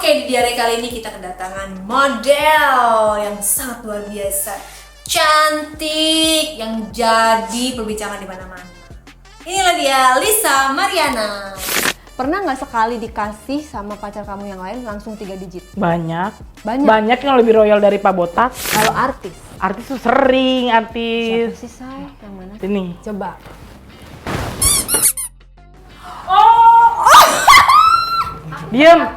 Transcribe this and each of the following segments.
Oke, di diare kali ini kita kedatangan model yang sangat luar biasa, cantik, yang jadi perbincangan di mana-mana. Inilah dia, Lisa Mariana. Pernah nggak sekali dikasih sama pacar kamu yang lain langsung 3 digit? Banyak. Banyak? Banyak yang lebih royal dari Pak Botak. Kalau artis? Artis tuh sering, artis. Siapa sih, Say? Yang mana? Sini. Coba. Diam.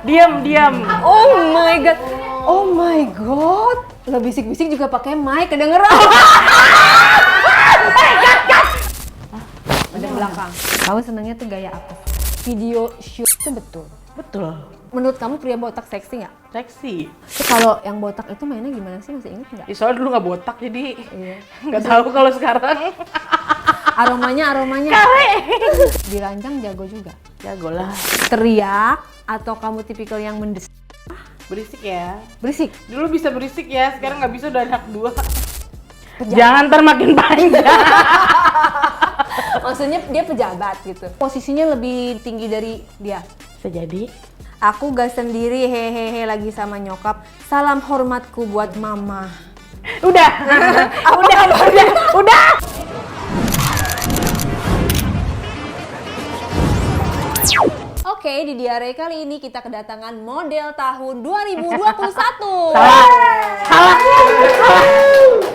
Oh my god. Lo bisik-bisik juga pakai mic, kedengeran. Ada belakang. Kamu senangnya tuh gaya apa? Video shoot itu betul. Betul. Menurut kamu pria botak seksi nggak? Seksi. Terus kalau yang botak itu mainnya gimana sih? Masih inget nggak? Ya, soalnya dulu nggak botak jadi Iya. nggak tahu kalau sekarang. Aromanya. Kare. Diranjang jago juga. Jago lah. Teriak atau kamu tipikal yang mendes? Berisik ya. Berisik. Dulu bisa berisik ya, sekarang nggak bisa, udah anak 2. Jangan ntar makin panjang. Maksudnya dia pejabat gitu. Posisinya lebih tinggi dari dia. Bisa jadi. Aku gak sendiri, hehehe, lagi sama nyokap. Salam hormatku buat mama. Udah. Udah. Oke, di diare kali ini kita kedatangan model tahun 2021. Salah.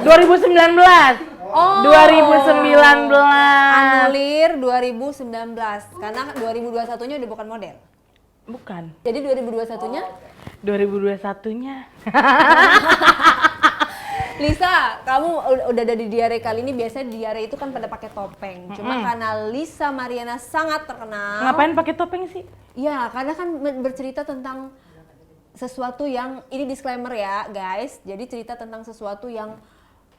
2019. Oh, 2019. anulir 2019. Karena 2021-nya udah bukan model. Bukan. Jadi 2021-nya? 2021-nya. Lisa, kamu udah ada di diare kali ini. Biasanya di diare itu kan pada pakai topeng. Cuma karena Lisa Mariana sangat terkenal. Ngapain pakai topeng sih? Iya, karena kan bercerita tentang sesuatu yang, ini disclaimer ya guys. Jadi cerita tentang sesuatu yang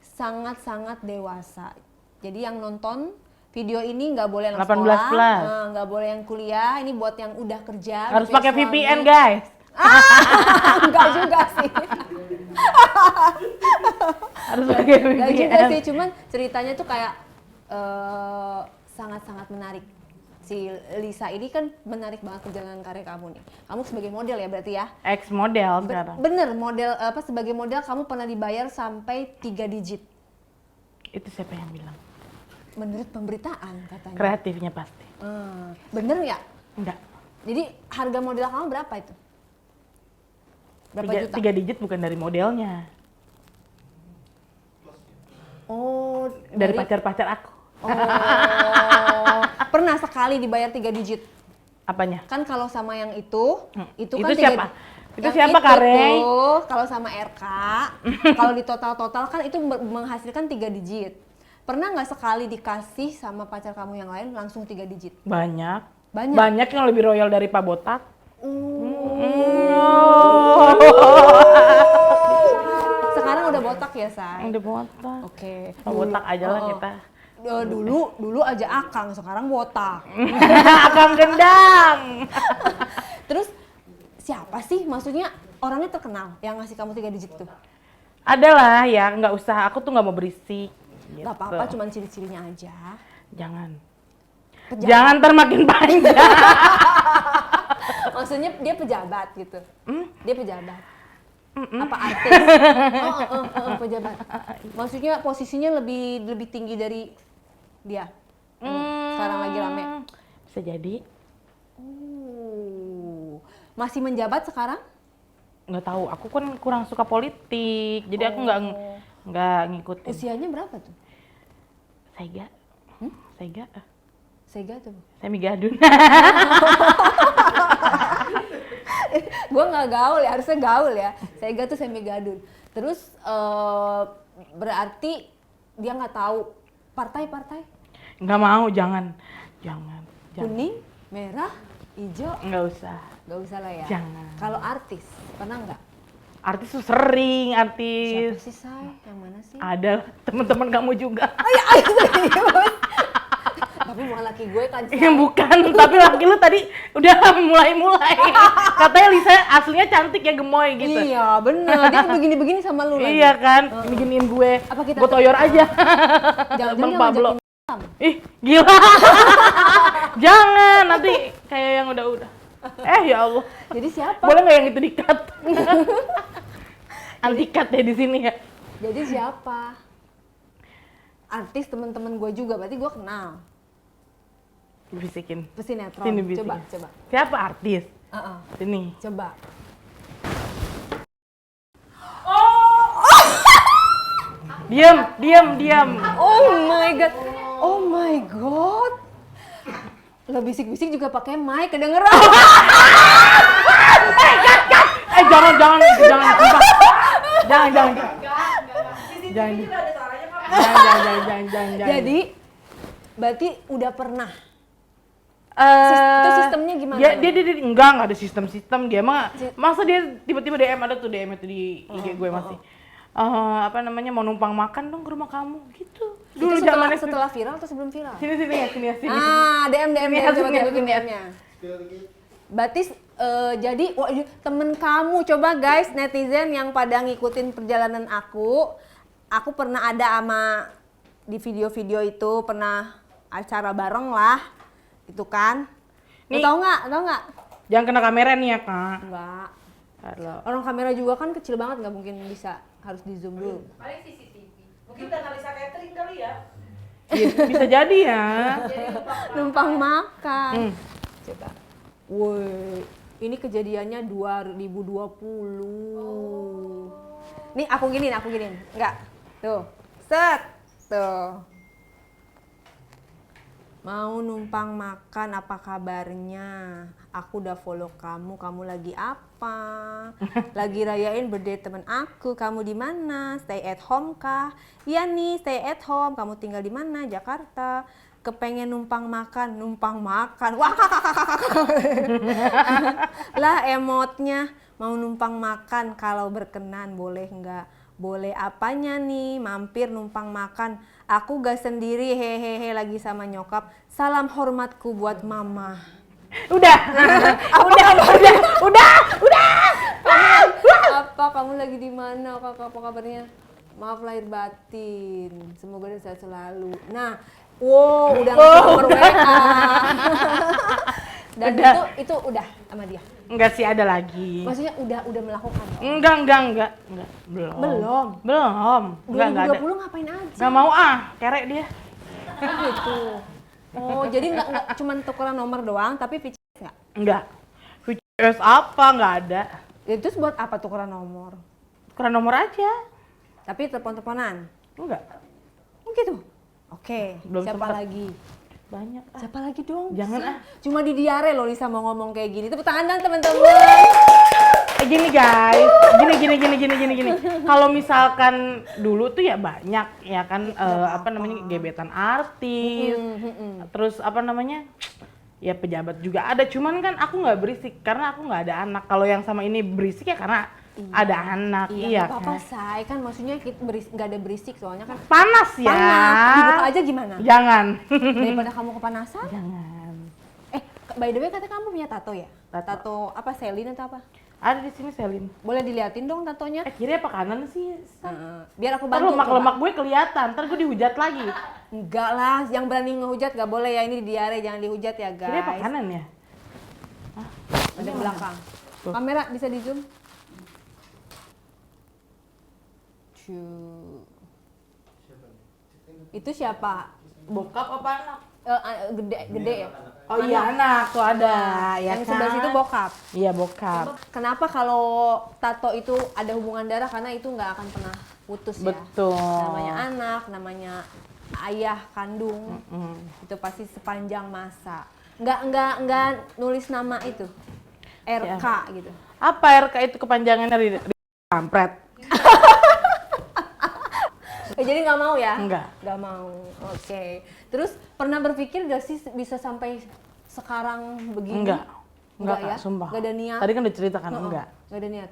sangat-sangat dewasa. Jadi yang nonton video ini nggak boleh yang 18 sekolah, plus. nggak boleh yang kuliah. Ini buat yang udah kerja. Harus gitu ya, pakai suami. VPN, guys. Enggak juga sih. Harus pakai VPN. Enggak juga sih, cuman ceritanya tuh kayak sangat-sangat menarik. Si Lisa ini kan menarik banget perjalanan karir kamu nih. Kamu sebagai model ya berarti ya? Ex model sekarang. Bener, model sebagai model kamu pernah dibayar sampai 3 digit. Itu siapa yang bilang? Menurut pemberitaan katanya. Kreatifnya pasti. Bener nggak? Enggak. Jadi harga model kamu berapa itu? Berapa juta? 3 digit bukan dari modelnya. Oh, Dari pacar-pacar aku. Oh, pernah sekali dibayar 3 digit. Apanya? Kan kalau sama yang itu Itu kan siapa? Itu yang siapa, Kare? tuh, kalau sama RK, kalau di total kan itu menghasilkan 3 digit. Pernah nggak sekali dikasih sama pacar kamu yang lain langsung 3 digit? Banyak. Banyak? Banyak yang lebih royal dari Pak Botak. Sekarang udah botak ya, Say? Udah botak. Oke. Pak Botak aja lah kita. Dulu aja akang, sekarang botak. Akang gendang. Terus siapa sih? Maksudnya orangnya terkenal yang ngasih kamu 3 digit tuh? Adalah ya, nggak usah. Aku tuh nggak mau berisik. Gitu. Gak apa-apa, cuman ciri-cirinya aja. Jangan. Pejabat. Jangan ntar makin panjang. Maksudnya dia pejabat gitu? Dia pejabat? Apa artis? Pejabat. Maksudnya posisinya lebih tinggi dari dia? Sekarang lagi rame? Bisa jadi. Masih menjabat sekarang? Nggak tahu, aku kan kurang suka politik, jadi aku nggak ngikutin. Usianya berapa tuh? Sega. Sega tuh? Semi gadun. Gue nggak gaul ya, harusnya gaul ya. Sega tuh semi gadun. Terus berarti dia nggak tahu partai-partai? Nggak mau, jangan. Kuning, merah, hijau? Nggak usah. Nggak usah lah ya. Jangan. Kalau artis, pernah nggak? Artis tuh sering, Siapa artis. sih, Say? Yang mana sih? Ada teman-teman kamu juga. Serius? Tapi bukan laki gue kan, Say. Bukan, tapi laki lu tadi udah mulai. Katanya Lisa aslinya cantik ya, gemoy gitu. Iya, bener. Dia begini-begini sama lu lagi. Iya kan, giniin gue. Apa kita Gue toyor aja. Jangan-jangan Bang dia Pablo. ngajakin Ih, gila. Jangan, nanti kayak yang udah-udah. Ya Allah. Jadi siapa? Boleh nggak yang itu di-cut? Anti-cut ya di sini ya. Jadi siapa? Artis teman-teman gue juga, berarti gue kenal. Bisikin. Pesinetron. Sini bisikin. Coba. Siapa artis? Sini. Coba. Diam. Oh my god. Lo bisik-bisik juga pakai mic, kedengeran. Jangan, sumpah. Jangan. Jadi, berarti udah pernah. Itu sistemnya gimana? Dia enggak ada sistem dia masa dia tiba-tiba DM ada tuh DM itu di IG gue masih. Mau numpang makan dong ke rumah kamu gitu. Dulu setelah viral atau sebelum viral? Sini. DM Sini, coba sini. tunjukin DM-nya. Berarti jadi temen kamu, coba guys netizen yang pada ngikutin perjalanan aku pernah ada sama di video-video itu, pernah acara bareng lah itu kan. Tahu nggak? Jangan kena kamera nih ya Kak. Enggak. Halo. Orang kamera juga kan kecil banget, nggak mungkin bisa, harus di zoom dulu. Paling CCTV. Mungkin udah analisa catering kali ya. Bisa jadi ya. Numpang makan. Coba. Woi, ini kejadiannya 2020. Nih aku giniin. Enggak. Tuh. Set. Tuh. Mau numpang makan, apa kabarnya? Aku udah follow kamu lagi apa? Lagi rayain birthday temen aku, kamu di mana? Stay at home kah? Iya nih, stay at home. Kamu tinggal di mana? Jakarta. Kepengen numpang makan. Wah, lah emotnya. Mau numpang makan, kalau berkenan boleh nggak? Boleh apanya nih, mampir numpang makan. Aku gak sendiri, hehehe, lagi sama nyokap. Salam hormatku buat mama. Udah. Apa kamu lagi di mana? Apa kabarnya? Maaf lahir batin. Semoga dia sehat selalu. Nah, udah ngasih nomor WA. Dan itu udah sama dia. Enggak sih, ada lagi. Maksudnya udah melakukan. Enggak. Belum. 2020 ngapain aja? Enggak mau kerek dia. Gitu. Oh, jadi nggak cuma tukeran nomor doang, tapi VCS nggak? Enggak. VCS apa? Nggak ada. Ya, terus buat apa tukeran nomor? Tukeran nomor aja. Tapi telepon-teleponan? Enggak. Oh gitu? Oke, Belum siapa sempet. lagi? Banyak. Siapa lagi dong? Jangan Cuma di diare loh Lisa mau ngomong kayak gini. Tepuk tangan dong teman-teman. Gini guys, gini. Kalau misalkan dulu tuh ya banyak ya kan gebetan artis, terus ya pejabat juga ada. Cuman kan aku nggak berisik karena aku nggak ada anak. Kalau yang sama ini berisik ya karena ada anak. Iya Gak apa-apa kan. say, kan maksudnya nggak ada berisik soalnya kan. Panas ya. Dibuka aja gimana? Jangan. Daripada kamu kepanasan. Jangan. By the way katanya kamu punya tato ya? Tato. Tato apa, Selin atau apa? Ada di sini Selin. Boleh diliatin dong tatonya? Kiri apa kanan sih? Biar aku Ntar bantu. lemak-lemak gue kelihatan, ntar gue dihujat lagi. Enggak lah, yang berani ngehujat gak boleh ya, ini di diare, jangan dihujat ya guys. Kiri apa kanan ya? Ada belakang. Tuh. Kamera bisa di zoom? Cuuu. Itu siapa? Bokap apa anak? Gede ya? Oh iya anak tuh ada ya Yang kan? sebelah situ bokap. Iya bokap. Kenapa kalau tato itu ada hubungan darah? Karena itu nggak akan pernah putus ya. Betul. Namanya anak, namanya ayah kandung, itu pasti sepanjang masa. Nggak nulis nama itu, RK gitu. Apa RK itu kepanjangannya kampret? Jadi nggak mau ya? Nggak mau. Oke. Terus pernah berpikir gak sih bisa sampai sekarang begini? Enggak ya? sumpah. Nggak ada niat? Tadi kan udah ceritakan enggak. Nggak ada niat.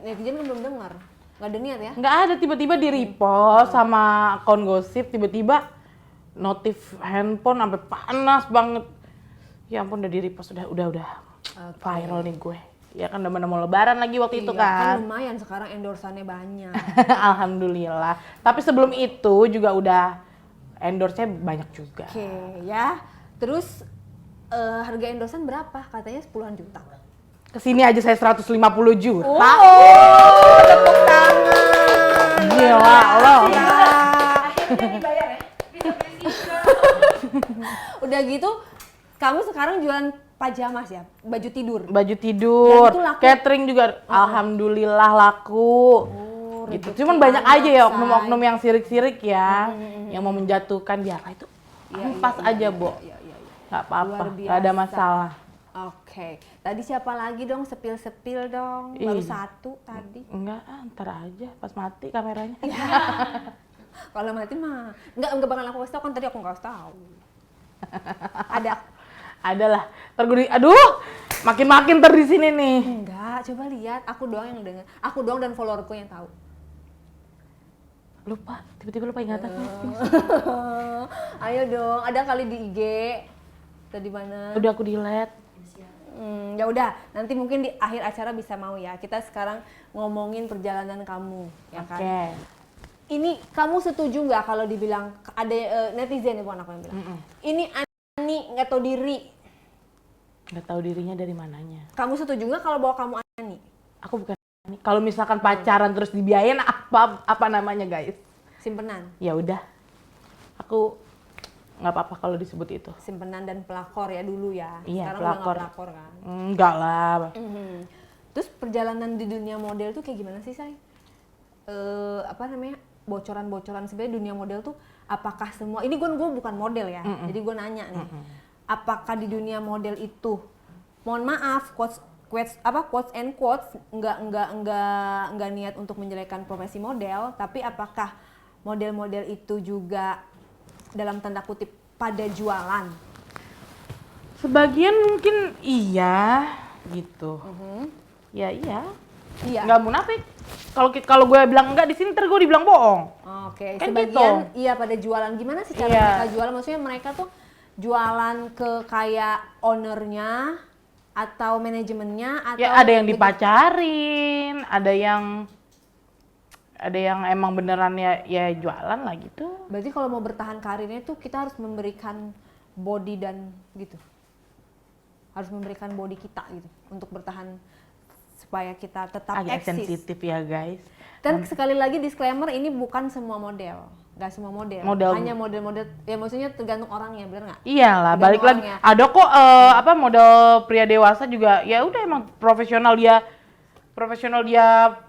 Netizen kan belum dengar. Nggak ada niat ya? Nggak ada, tiba-tiba di repost sama akun gosip, tiba-tiba notif handphone sampai panas banget. Ya ampun udah di repost, udah viral nih gue. Ya kan udah mau lebaran lagi waktu itu kan. Kan lumayan sekarang endorsannya banyak. Alhamdulillah. Tapi sebelum itu juga udah endorse-nya banyak juga. Oke ya. Terus harga endosan berapa? Katanya 10-an juta. Kesini aja saya 150 juta. Tepuk tangan. Gila loh. Akhirnya dibayar ya. Bisa beli Udah gitu, kamu sekarang jualan pajamas ya, baju tidur. Baju tidur, Dan itu laku? catering juga alhamdulillah laku. Gitu. rezeki Cuman banyak aja ya anak, oknum-oknum say. yang sirik-sirik ya, yang mau menjatuhkan dia. Itu pas aja, Bo. Iya. Nggak apa-apa, Luar nggak ada biasa. masalah. Oke, tadi siapa lagi dong? Sepil-sepil dong. Baru Ih. satu tadi. Enggak, ntar aja pas mati kameranya. Kalau mati mah nggak bakal aku kasih tau, kan tadi aku nggak kasih tahu. Ada? Adalah. Aduh, makin-makin di sini nih. Enggak, coba lihat. Aku doang yang dengar. Aku doang dan followerku yang tahu. Lupa, tiba-tiba lupa ingatan. Ayo dong, ada kali di IG. Atau di mana? Udah aku delete. Ya udah, nanti mungkin di akhir acara bisa mau ya. Kita sekarang ngomongin perjalanan kamu, ya kan? Oke. Ini kamu setuju nggak kalau dibilang ada netizen, bukan aku yang bilang. Ini Ani nggak tahu diri. Nggak tahu dirinya dari mananya. Kamu setuju nggak kalau bawa kamu Ani? Aku bukan. Kalau misalkan pacaran terus dibiayain apa namanya, guys? Simpenan. Ya udah. Aku nggak apa-apa kalau disebut itu. Simpenan dan pelakor ya dulu ya. Iya, Sekarang pelakor. udah nggak pelakor kan. Enggak lah. Terus perjalanan di dunia model tuh kayak gimana sih, Say? Apa namanya? Bocoran-bocoran sebenarnya dunia model tuh apakah semua? Ini gue bukan model ya. Jadi gue nanya nih. Apakah di dunia model itu, mohon maaf, quotes and quotes nggak niat untuk menjelekkan profesi model, tapi apakah model-model itu juga dalam tanda kutip pada jualan? Sebagian mungkin iya gitu. Ya iya. Iya. Nggak munafik. Kalau gue bilang enggak di sini ntar gue dibilang bohong. Oke, Kan sebagian gitu. iya pada jualan. Gimana sih cara Iya. mereka jualan? Maksudnya mereka tuh jualan ke kayak ownernya atau manajemennya atau Ya ada yang dipacarin, ada yang emang beneran ya jualan lah gitu. Berarti kalau mau bertahan karirnya tuh kita harus memberikan body dan gitu. Harus memberikan body kita gitu untuk bertahan supaya kita tetap Agak eksis. sensitif ya guys. Dan sekali lagi disclaimer, ini bukan semua model. Nggak semua model. Hanya model-model, ya maksudnya tergantung orangnya, bener nggak? Iyalah, Tergantung balik lagi. orangnya. Ada kok model pria dewasa juga ya udah emang profesional dia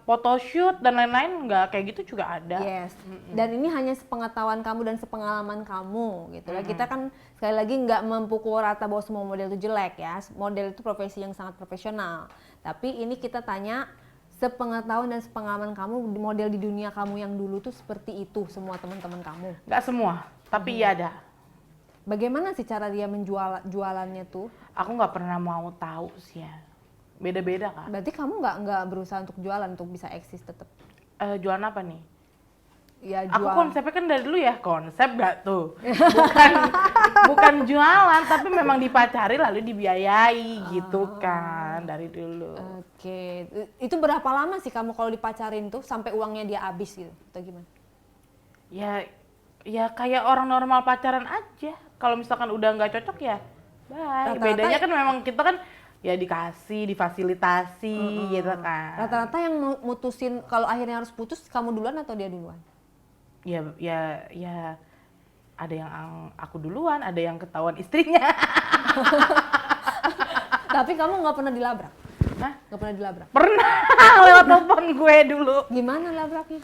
photoshoot dan lain-lain, nggak kayak gitu juga ada. Yes. Dan ini hanya sepengetahuan kamu dan sepengalaman kamu gitu ya. Kita kan sekali lagi nggak mempukul rata bahwa semua model itu jelek ya. Model itu profesi yang sangat profesional. Tapi ini kita tanya sepengetahuan dan sepengalaman kamu, model di dunia kamu yang dulu tuh seperti itu semua teman-teman kamu. Nggak semua, tapi iya ada. Bagaimana sih cara dia jualannya tuh? Aku nggak pernah mau tahu sih ya. Beda-beda kan. Berarti kamu nggak berusaha untuk jualan untuk bisa eksis tetap? Jualan apa nih? Ya Aku jual. konsepnya kan dari dulu ya, konsep gak tuh? Bukan jualan, tapi memang dipacari lalu dibiayai gitu kan dari dulu. Oke. Itu berapa lama sih kamu kalau dipacarin tuh sampai uangnya dia habis gitu atau gimana? Ya kayak orang normal pacaran aja. Kalau misalkan udah nggak cocok ya, bye. Rata-rata Bedanya kan memang kita kan ya dikasih, difasilitasi gitu kan. Rata-rata yang mutusin kalau akhirnya harus putus, kamu duluan atau dia duluan? Ya ada yang aku duluan, ada yang ketahuan istrinya. Tapi kamu nggak pernah dilabrak? Hah? Nggak pernah dilabrak? Pernah lewat telepon gue dulu. Gimana labraknya?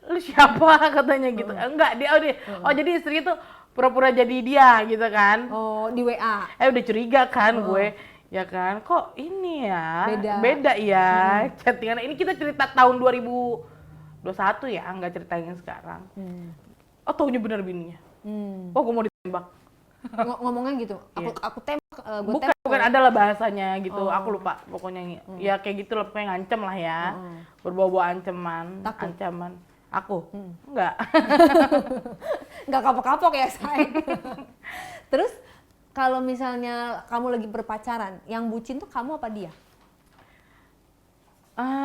Lu siapa katanya gitu. Enggak, oh jadi istri itu pura-pura jadi dia gitu kan. Oh, di WA? Udah curiga kan gue. Ya kan, kok ini ya Beda. ya chattingan. Ini kita cerita tahun 2021 ya, nggak cerita yang sekarang. Oh taunya bener bininya. Oh gue mau ditembak. Ngomongnya gitu? Aku tembak, gue Bukan adalah bahasanya gitu, aku lupa pokoknya. Ya kayak gitu lah, pokoknya ngancem lah ya. Berbau-bau ancaman. Takut? Ancaman. Aku? Enggak. nggak kapok-kapok ya, say. Terus kalau misalnya kamu lagi berpacaran, yang bucin tuh kamu apa dia?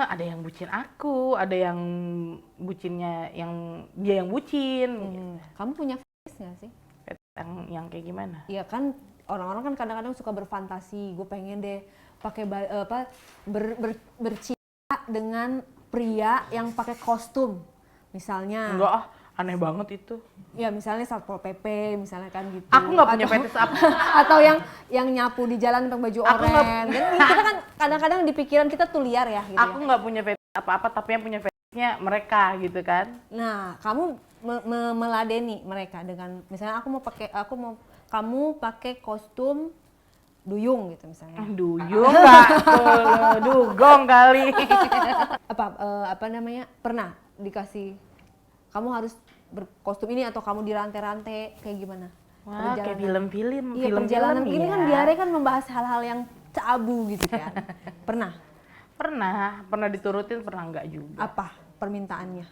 Ada yang bucin aku, ada yang bucinnya yang dia yang bucin. Kamu punya fetish nggak sih? yang kayak gimana? Iya kan orang-orang kan kadang-kadang suka berfantasi, gue pengen deh pakai bercinta dengan pria yang pakai kostum, misalnya. Enggak ah, aneh banget itu. Ya misalnya Satpol PP, misalnya kan gitu. Aku nggak punya fetish apa. Atau yang nyapu di jalan pakai baju oranye. Dan kita kan kadang-kadang di pikiran kita tuh liar ya. Gitu Aku nggak punya fetish apa-apa, tapi yang punya fetishnya mereka gitu kan. Nah, kamu meladeni mereka dengan misalnya kamu pakai kostum duyung gitu misalnya. Duyung nggak? Dugong kali. Apa namanya? Pernah dikasih kamu harus berkostum ini atau kamu dirantai-rantai kayak gimana? Wah, kayak film-film. Iya, perjalanan ini kan diare kan membahas hal-hal yang tabu gitu kan. Pernah diturutin, pernah enggak juga. Apa permintaannya?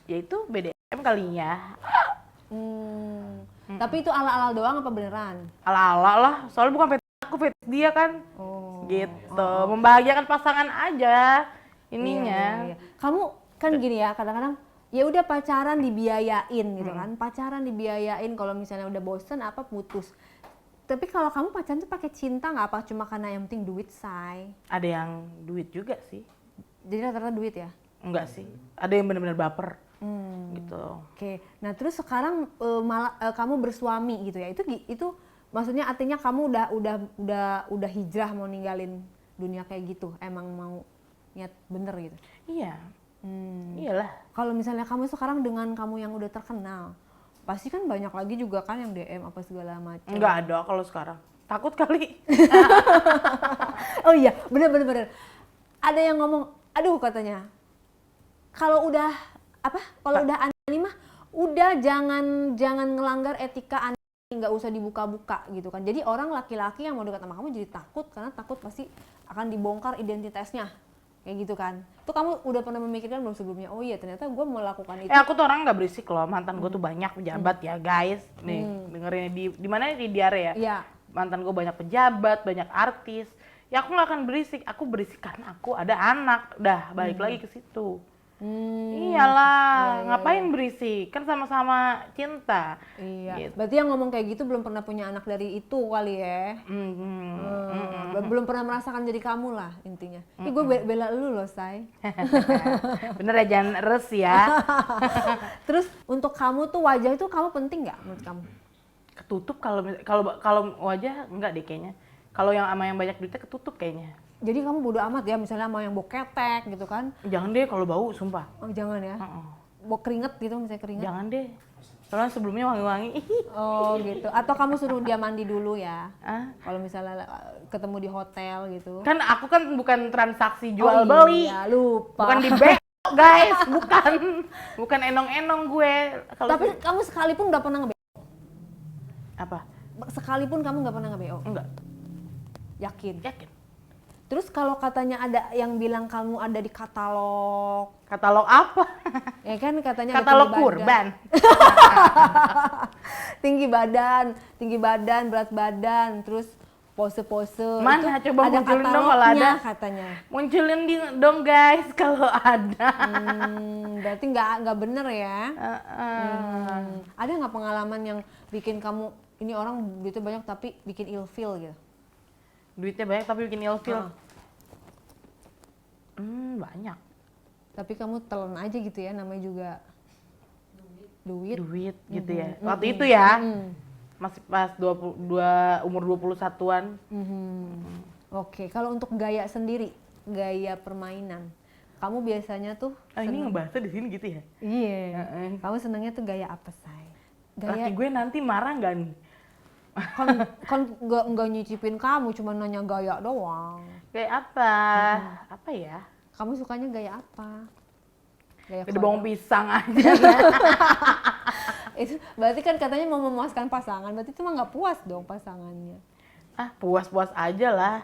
Yaitu BDSM kalinya. Tapi itu ala-ala doang apa beneran? Ala-ala lah, soalnya bukan fetish aku, fetish dia kan. Gitu, membahagiakan pasangan aja ininya. Iya. Kamu kan gini ya, kadang-kadang ya udah pacaran dibiayain gitu kan. Pacaran dibiayain, kalau misalnya udah bosen apa putus. Tapi kalau kamu pacaran tuh pakai cinta nggak apa cuma karena yang penting duit, say? Ada yang duit juga sih. Jadi rata-rata duit ya? Enggak sih, ada yang benar-benar baper. Gitu. Oke. Nah terus sekarang malah kamu bersuami gitu ya? Itu maksudnya artinya kamu udah hijrah mau ninggalin dunia kayak gitu? Emang mau niat bener gitu? Iya. Iyalah. Kalau misalnya kamu sekarang dengan kamu yang udah terkenal, pasti kan banyak lagi juga kan yang DM apa segala macam. Enggak ada kalau sekarang. Takut kali. Oh iya, bener. Ada yang ngomong, aduh katanya, kalau udah aneh mah, udah jangan ngelanggar etika aneh, nggak usah dibuka-buka gitu kan. Jadi orang laki-laki yang mau dekat sama kamu jadi takut karena takut pasti akan dibongkar identitasnya. Kayak gitu kan. Itu kamu udah pernah memikirkan belum sebelumnya? Oh iya ternyata gue melakukan itu. Aku tuh orang nggak berisik loh. Mantan gue tuh banyak pejabat ya guys. Nih dengerin di mana di diare ya? Iya. Mantan gue banyak pejabat, banyak artis. Ya aku nggak akan berisik. Aku berisik karena aku ada anak. Udah balik lagi ke situ. Iyalah, ngapain berisik? Kan sama-sama cinta. Iya. Gitu. Berarti yang ngomong kayak gitu belum pernah punya anak dari itu kali ya? Belum pernah merasakan jadi kamu lah intinya. Gue bela lu loh, say. Bener ya, jangan res ya. Terus untuk kamu tuh wajah itu kamu penting nggak menurut kamu? Ketutup kalau wajah enggak deh kayaknya. Kalau yang sama yang banyak duitnya ketutup kayaknya. Jadi kamu bodo amat ya misalnya mau yang boketek gitu kan? Jangan deh kalau bau, sumpah. Oh jangan ya? Bau keringet gitu misalnya keringet? Jangan deh. Soalnya sebelumnya wangi-wangi. Oh gitu. Atau kamu suruh dia mandi dulu ya? Kalau misalnya ketemu di hotel gitu? Kan aku kan bukan transaksi jual beli. Iya, lupa. Bukan di bank guys, bukan enong-enong gue. Tapi kamu sekalipun nggak pernah nge-BO? Apa? Sekalipun kamu nggak pernah nge-BO? Enggak. Yakin? Yakin. Terus kalau katanya ada yang bilang kamu ada di katalog. Katalog apa? Ya kan katanya katalog kurban. Tinggi badan, berat badan, terus pose-pose. Mana itu coba ada munculin dong kalau ada. Katanya. Munculin dong guys kalau ada. Berarti nggak bener ya. Ada nggak pengalaman yang bikin kamu ini orang duitnya banyak tapi bikin ilfeel gitu? Duitnya banyak tapi bikin ilfeel. Banyak. Tapi kamu telan aja gitu ya, namanya juga duit gitu ya. Waktu itu ya. Masih pas umur 21-an. Oke, kalau untuk gaya sendiri, gaya permainan, kamu biasanya tuh ini ngebahasnya di sini gitu ya? Iya. Kamu senangnya tuh gaya apa, say? Laki gue nanti marah nggak nih? kan nggak nyicipin kamu, cuma nanya gaya doang. Kayak apa? Apa ya? Kamu sukanya gaya apa? Gaya Gede bawang pisang aja. Itu berarti kan katanya mau memuaskan pasangan, berarti itu mah nggak puas dong pasangannya. Puas-puas aja lah.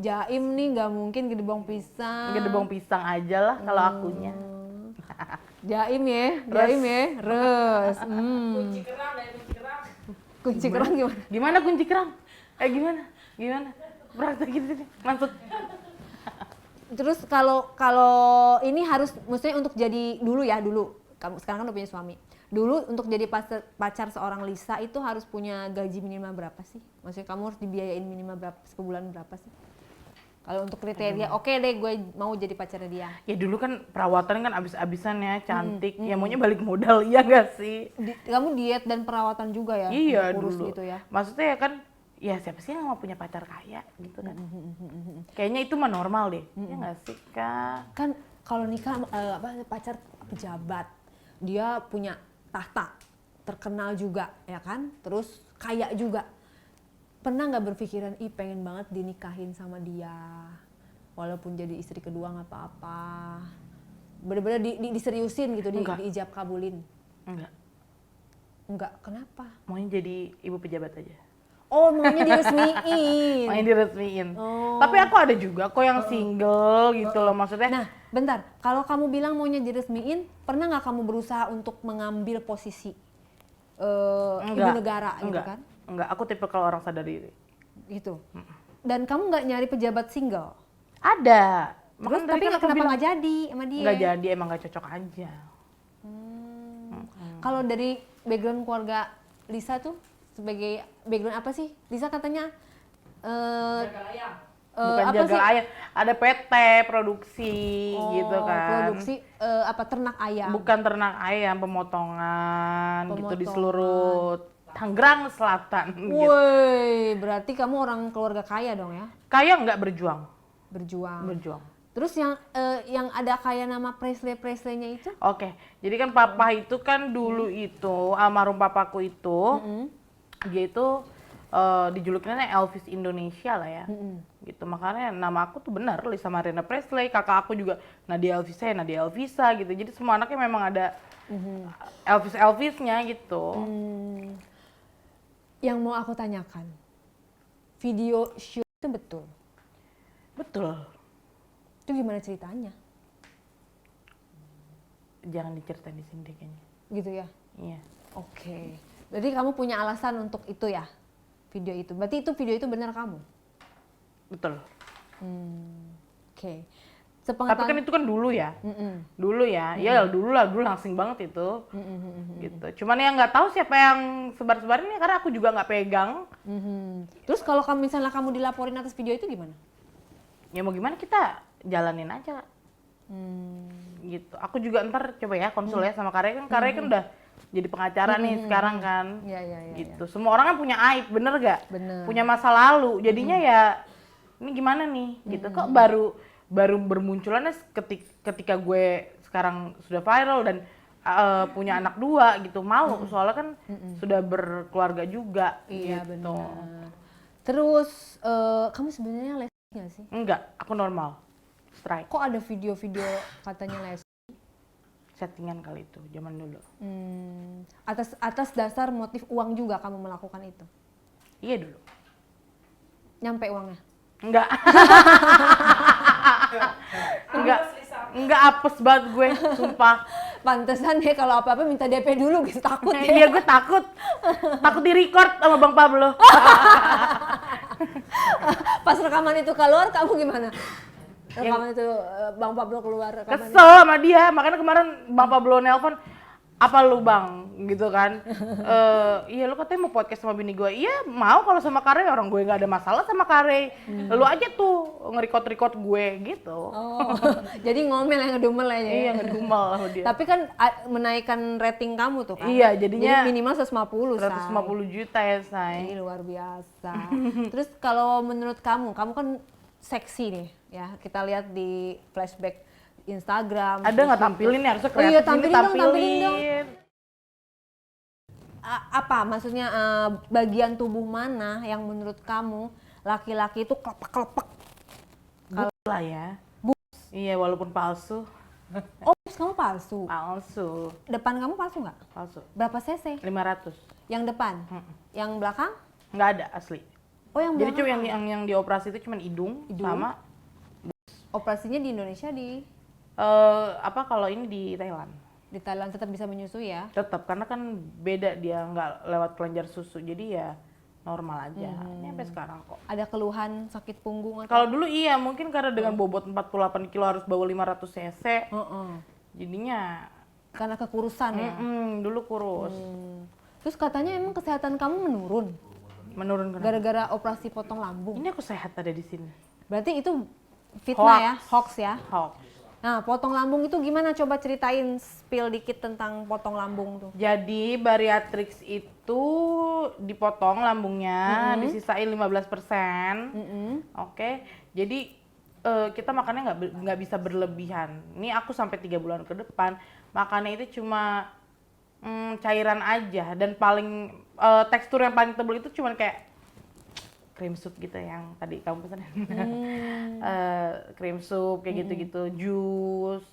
Jaim nih nggak mungkin gede bawang pisang. Gede bawang pisang aja lah kalau akunya. Jaim ya. Res. Kunci kerang. Kunci kerang gimana? Gimana kunci kerang? Gimana? Praktek gitu nih, maksud. Terus kalau ini harus, maksudnya untuk jadi dulu. Kamu sekarang kan udah punya suami. Dulu untuk jadi pacar seorang Lisa itu harus punya gaji minimal berapa sih? Maksudnya kamu harus dibiayain minimal berapa, sebulan berapa sih? Kalau untuk kriteria, oke deh gue mau jadi pacarnya dia. Ya dulu kan perawatan kan abis-abisan ya, cantik. Ya maunya balik modal, iya gak sih? Kamu diet dan perawatan juga ya? Iya kurus dulu. gitu ya? Maksudnya ya kan, ya siapa sih yang mau punya pacar kaya gitu kan? Kayaknya itu mah normal deh. Ya gak sih Kak? Kan kalau nikah pacar pejabat, dia punya tahta, terkenal juga ya kan? Terus kaya juga. Pernah nggak berpikiran, pengen banget dinikahin sama dia, walaupun jadi istri kedua nggak apa-apa, bener-bener diseriusin gitu, diijab kabulin? Enggak, kenapa? Maunya jadi ibu pejabat aja. Oh, maunya diresmiin. Maunya diresmiin. Oh. Tapi aku ada juga kok yang single gitu loh, maksudnya. Nah, bentar, kalau kamu bilang maunya diresmiin, pernah nggak kamu berusaha untuk mengambil posisi ibu negara gitu kan? Enggak, aku tipe kalau orang sadar diri. Gitu. Dan kamu nggak nyari pejabat single? Ada. Terus tapi kenapa nggak jadi sama dia? Nggak jadi, emang nggak cocok aja. Kalau dari background keluarga Lisa tuh, sebagai background apa sih? Lisa katanya Bukan apa jagal sih? ayam, ada PT produksi gitu kan. Produksi ternak ayam. Bukan ternak ayam, pemotongan gitu di Pemotongan. seluruh Tangerang Selatan gitu. Woi, berarti kamu orang keluarga kaya dong ya? Kaya nggak berjuang? Berjuang. Terus yang ada kayak nama Presley-Presley-nya itu? Oke, jadi kan papa itu kan dulu itu, almarhum papaku itu, dia itu dijulukinnya Elvis Indonesia lah ya. Gitu, makanya nama aku tuh benar Lisa Mariana Presley, kakak aku juga Nadia Elvisa gitu. Jadi semua anaknya memang ada Elvisnya gitu. Yang mau aku tanyakan, video shoot itu betul? Betul. Itu gimana ceritanya? Jangan diceritain di sini deh kayaknya. Gitu ya? Iya. Oke. Berarti kamu punya alasan untuk itu ya? Video itu. Berarti itu video itu benar kamu? Betul. Oke. Tapi kan itu kan dulu ya. Dulu ya. Ya dulu langsing banget itu. Gitu. Cuman yang nggak tahu siapa yang sebar-sebarin ya, karena aku juga nggak pegang. Terus kalau misalnya kamu dilaporin atas video itu gimana? Ya mau gimana, kita jalanin aja. Gitu. Aku juga ntar coba ya konsul ya sama Karya kan udah jadi pengacara nih sekarang kan. Iya. Gitu. Semua orang kan punya aib, bener gak? Bener. Punya masa lalu. Jadinya ya ini gimana nih? Gitu. Kok baru bermunculannya ketika gue sekarang sudah viral dan punya anak 2 gitu. Malu soalnya kan sudah berkeluarga juga. Iya gitu. benar. Terus kamu sebenarnya lesbi nggak sih? Enggak, aku normal. Strike. Kok ada video-video katanya lesbi? Settingan kali itu zaman dulu. Atas dasar motif uang juga kamu melakukan itu? Iya dulu. Nyampe uangnya? Enggak. Enggak apes banget gue, sumpah. Pantesan deh kalau apa-apa minta DP dulu gitu, takut ya. Iya, gue takut di record sama Bang Pablo. Pas rekaman itu keluar kamu gimana? Rekaman itu Bang Pablo keluar rekaman. Kesel sama dia, makanya kemarin Bang Pablo nelpon, apa lu Bang gitu kan. Iya lu katanya mau podcast sama bini gue. Iya mau, kalau sama Kare orang gue nggak ada masalah sama Kare. Lu aja tuh nge-record gue gitu. Oh, jadi ngomel yang ngedumel aja. Iya, ngedumel sama dia. Tapi kan menaikkan rating kamu tuh kan. Iya, jadinya jadi minimal 150, 150 juta ya, Say. Ini luar biasa. Terus kalau menurut kamu kan seksi nih ya. Kita lihat di flashback Instagram. Ada nggak tampilin ya, harusnya kreatif. Iya, tampilin dong. Apa maksudnya bagian tubuh mana yang menurut kamu laki-laki itu klepek-klepek? Kalau lah ya. Iya, walaupun palsu. Oh, kamu palsu. Palsu. Depan kamu palsu nggak? Palsu. Berapa cc? 500. Yang depan? Yang belakang? Nggak ada asli. Oh, yang Jadi belakang. cuma yang dioperasi itu cuma hidung sama Operasinya di Indonesia kalau ini di Thailand. di Thailand tetap bisa menyusui ya? Tetap, karena kan beda, dia nggak lewat kelenjar susu, jadi ya normal aja. Ini sampai sekarang kok. Ada keluhan sakit punggung atau? Kalau dulu iya, mungkin karena dengan bobot 48 kilo harus bawa 500 cc. Jadinya Karena kekurusan ya. Dulu kurus. Terus katanya emang kesehatan kamu menurun Menurun kenapa? gara-gara operasi potong lambung. Ini aku sehat ada di sini. Berarti itu fitnah Hoax. ya, hoax ya. Hoax. Nah, potong lambung itu gimana? Coba ceritain spill dikit tentang potong lambung tuh. Jadi bariatrics itu dipotong lambungnya, disisain 15%. Oke. Jadi kita makannya nggak bisa berlebihan. Ini aku sampai 3 bulan ke depan makannya itu cuma cairan aja, dan paling tekstur yang paling tebal itu cuma kayak cream soup gitu yang tadi kamu pesan. Cream soup kayak gitu-gitu, jus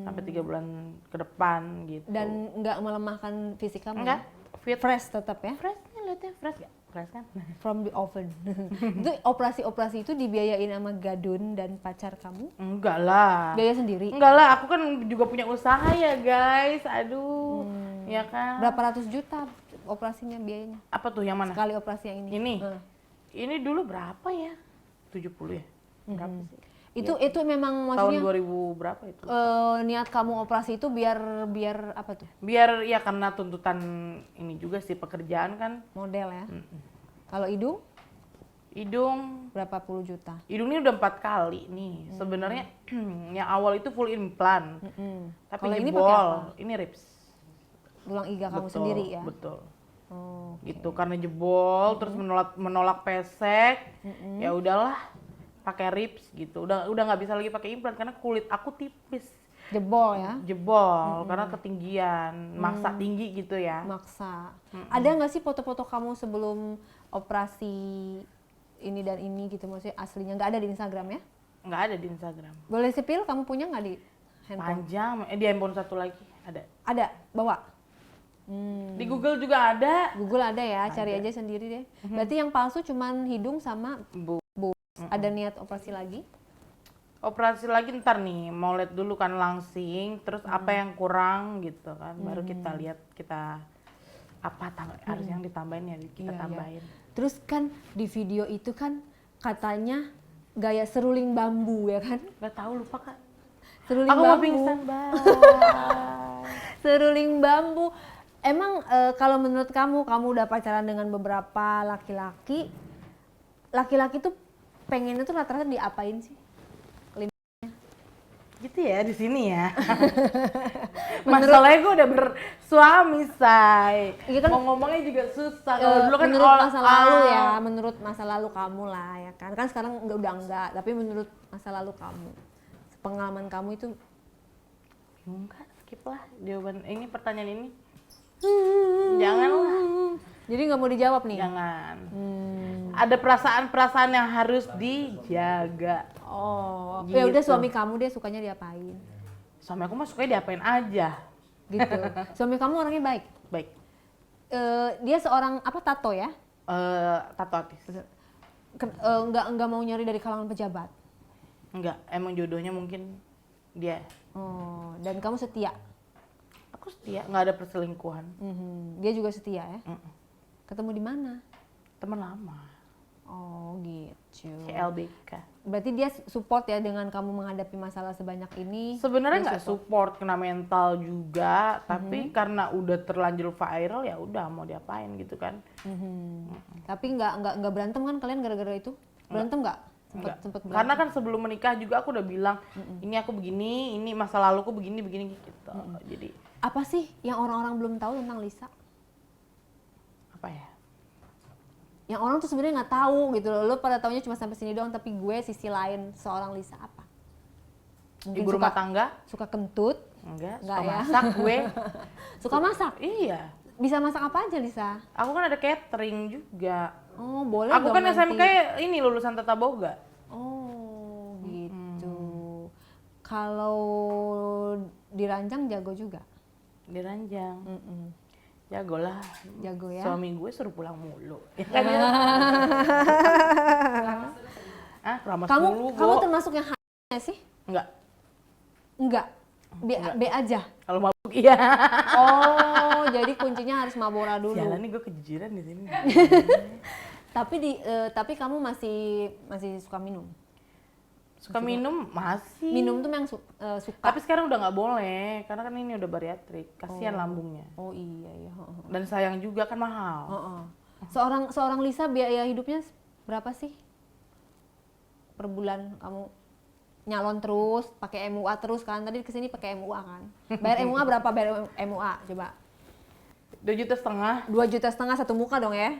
sampai 3 bulan ke depan gitu. Dan nggak melemahkan fisik kamu? enggak fit Fresh tetap ya? fresh nih, lihatnya fresh gak? Fresh kan? From the oven. Itu operasi-operasi itu dibiayain sama Gadun dan pacar kamu? Enggak lah. Biaya sendiri? Enggak lah, aku kan juga punya usaha ya guys. Aduh, ya kan. Berapa ratus juta operasinya biayanya? Apa tuh yang mana? Sekali operasi yang ini? Ini. Ini dulu berapa ya? 70 ya? Berapa sih? Itu memang Tahun maksudnya 2000 berapa itu? niat kamu operasi itu biar apa tuh? Biar ya karena tuntutan ini juga sih, pekerjaan kan. Model ya? Kalau hidung Hidung berapa puluh juta? ini udah 4 kali nih. Sebenarnya yang awal itu full implant. Tapi Kalau ini jebol. pakai apa? Ini ribs. Tulang iga kamu Betul, sendiri ya? Betul. Oh. Gitu karena jebol terus menolak pesek. Ya udahlah pakai ribs gitu. Udah nggak bisa lagi pakai implant karena kulit aku tipis. Jebol ya? Jebol karena ketinggian, maksa tinggi gitu ya. Maksa. Ada nggak sih foto-foto kamu sebelum operasi ini dan ini gitu, maksudnya aslinya nggak ada di Instagram ya? Nggak ada di Instagram. Boleh sepil, kamu punya nggak di handphone? Panjang, di handphone satu lagi ada. Ada, bawa. Di Google juga ada. Google ada ya, cari aja sendiri deh. Berarti yang palsu cuman hidung sama Bu. ada niat operasi lagi? Operasi lagi ntar nih, mau lihat dulu kan langsing, terus apa yang kurang gitu kan, baru kita lihat apa harus yang ditambahin ya kita tambahin. Terus kan di video itu kan katanya gaya seruling bambu ya kan? Gak tahu, lupa Kak. Seruling Aku bambu. mau pingsan, Bang. Seruling bambu. Emang kalau menurut kamu udah pacaran dengan beberapa laki-laki, laki-laki tuh pengennya tuh rata-rata diapain sih? Gitu ya di sini ya. Masalahnya gue udah bersuami, say. Iya kan, mau ngomongnya juga susah. Kalau dulu kan menurut masa lalu ya, menurut masa lalu kamu lah ya kan. Kan sekarang udah enggak, tapi menurut masa lalu kamu, pengalaman kamu itu bingung Kak, skip lah jawaban ini, pertanyaan ini. Janganlah. jadi nggak mau dijawab nih. Jangan. Ada perasaan-perasaan yang harus dijaga. Oh, Gitu. ya udah suami kamu dia sukanya diapain? Suami aku mah sukanya diapain aja. Gitu. Suami kamu orangnya baik. Baik. Dia seorang apa, tato ya? Tato artis. Nggak mau nyari dari kalangan pejabat. Enggak, emang jodohnya mungkin dia. Oh, dan kamu setia. Aku setia, nggak ada perselingkuhan. Dia juga setia ya? Ketemu di mana? Teman lama. Oh gitu. CLBK. Berarti dia support ya dengan kamu menghadapi masalah sebanyak ini? Sebenarnya Dia nggak support, kena mental juga, tapi karena udah terlanjur viral ya udah mau diapain gitu kan. Tapi nggak berantem kan kalian gara-gara itu? Berantem nggak? Enggak. Sempet berantem? Karena kan sebelum menikah juga aku udah bilang, ini aku begini, ini masa laluku begini gitu. Jadi Apa sih yang orang-orang belum tahu tentang Lisa? apa ya? Yang orang tuh sebenarnya nggak tahu gitu loh. Lo pada taunya cuma sampai sini doang, tapi gue sisi lain seorang Lisa apa? Mungkin Ibu rumah tangga? suka kentut, Enggak, Enggak suka ya? masak gue. suka masak. Iya. Bisa masak apa aja Lisa? Aku kan ada catering juga. Oh boleh. Aku dong kan nanti. SMK ini lulusan Tata Boga. Oh gitu. Kalau diranjang jago juga? Diranjang. Jago lah. Jago ya? Suami gue suruh pulang mulu. Ya kan? Ramas Kamu mulu, kamu Bo. termasuk yang nggak sih? Enggak. Enggak. B aja. Kalau mabuk iya. Oh, jadi kuncinya harus Marlboro dulu. Sialan nih gue kejujuran di sini. Tapi kamu masih suka minum. Suka minum masih. Minum tuh yang suka. Tapi sekarang udah nggak boleh, karena kan ini udah bariatrik, kasihan lambungnya. Oh iya ya. Dan sayang juga kan mahal. Seorang Lisa biaya hidupnya berapa sih? Per bulan kamu nyalon terus, pakai MUA terus kan? Tadi kesini pakai MUA kan? Bayar MUA berapa bayar MUA? Coba. 2,5 juta. 2,5 juta satu muka dong ya?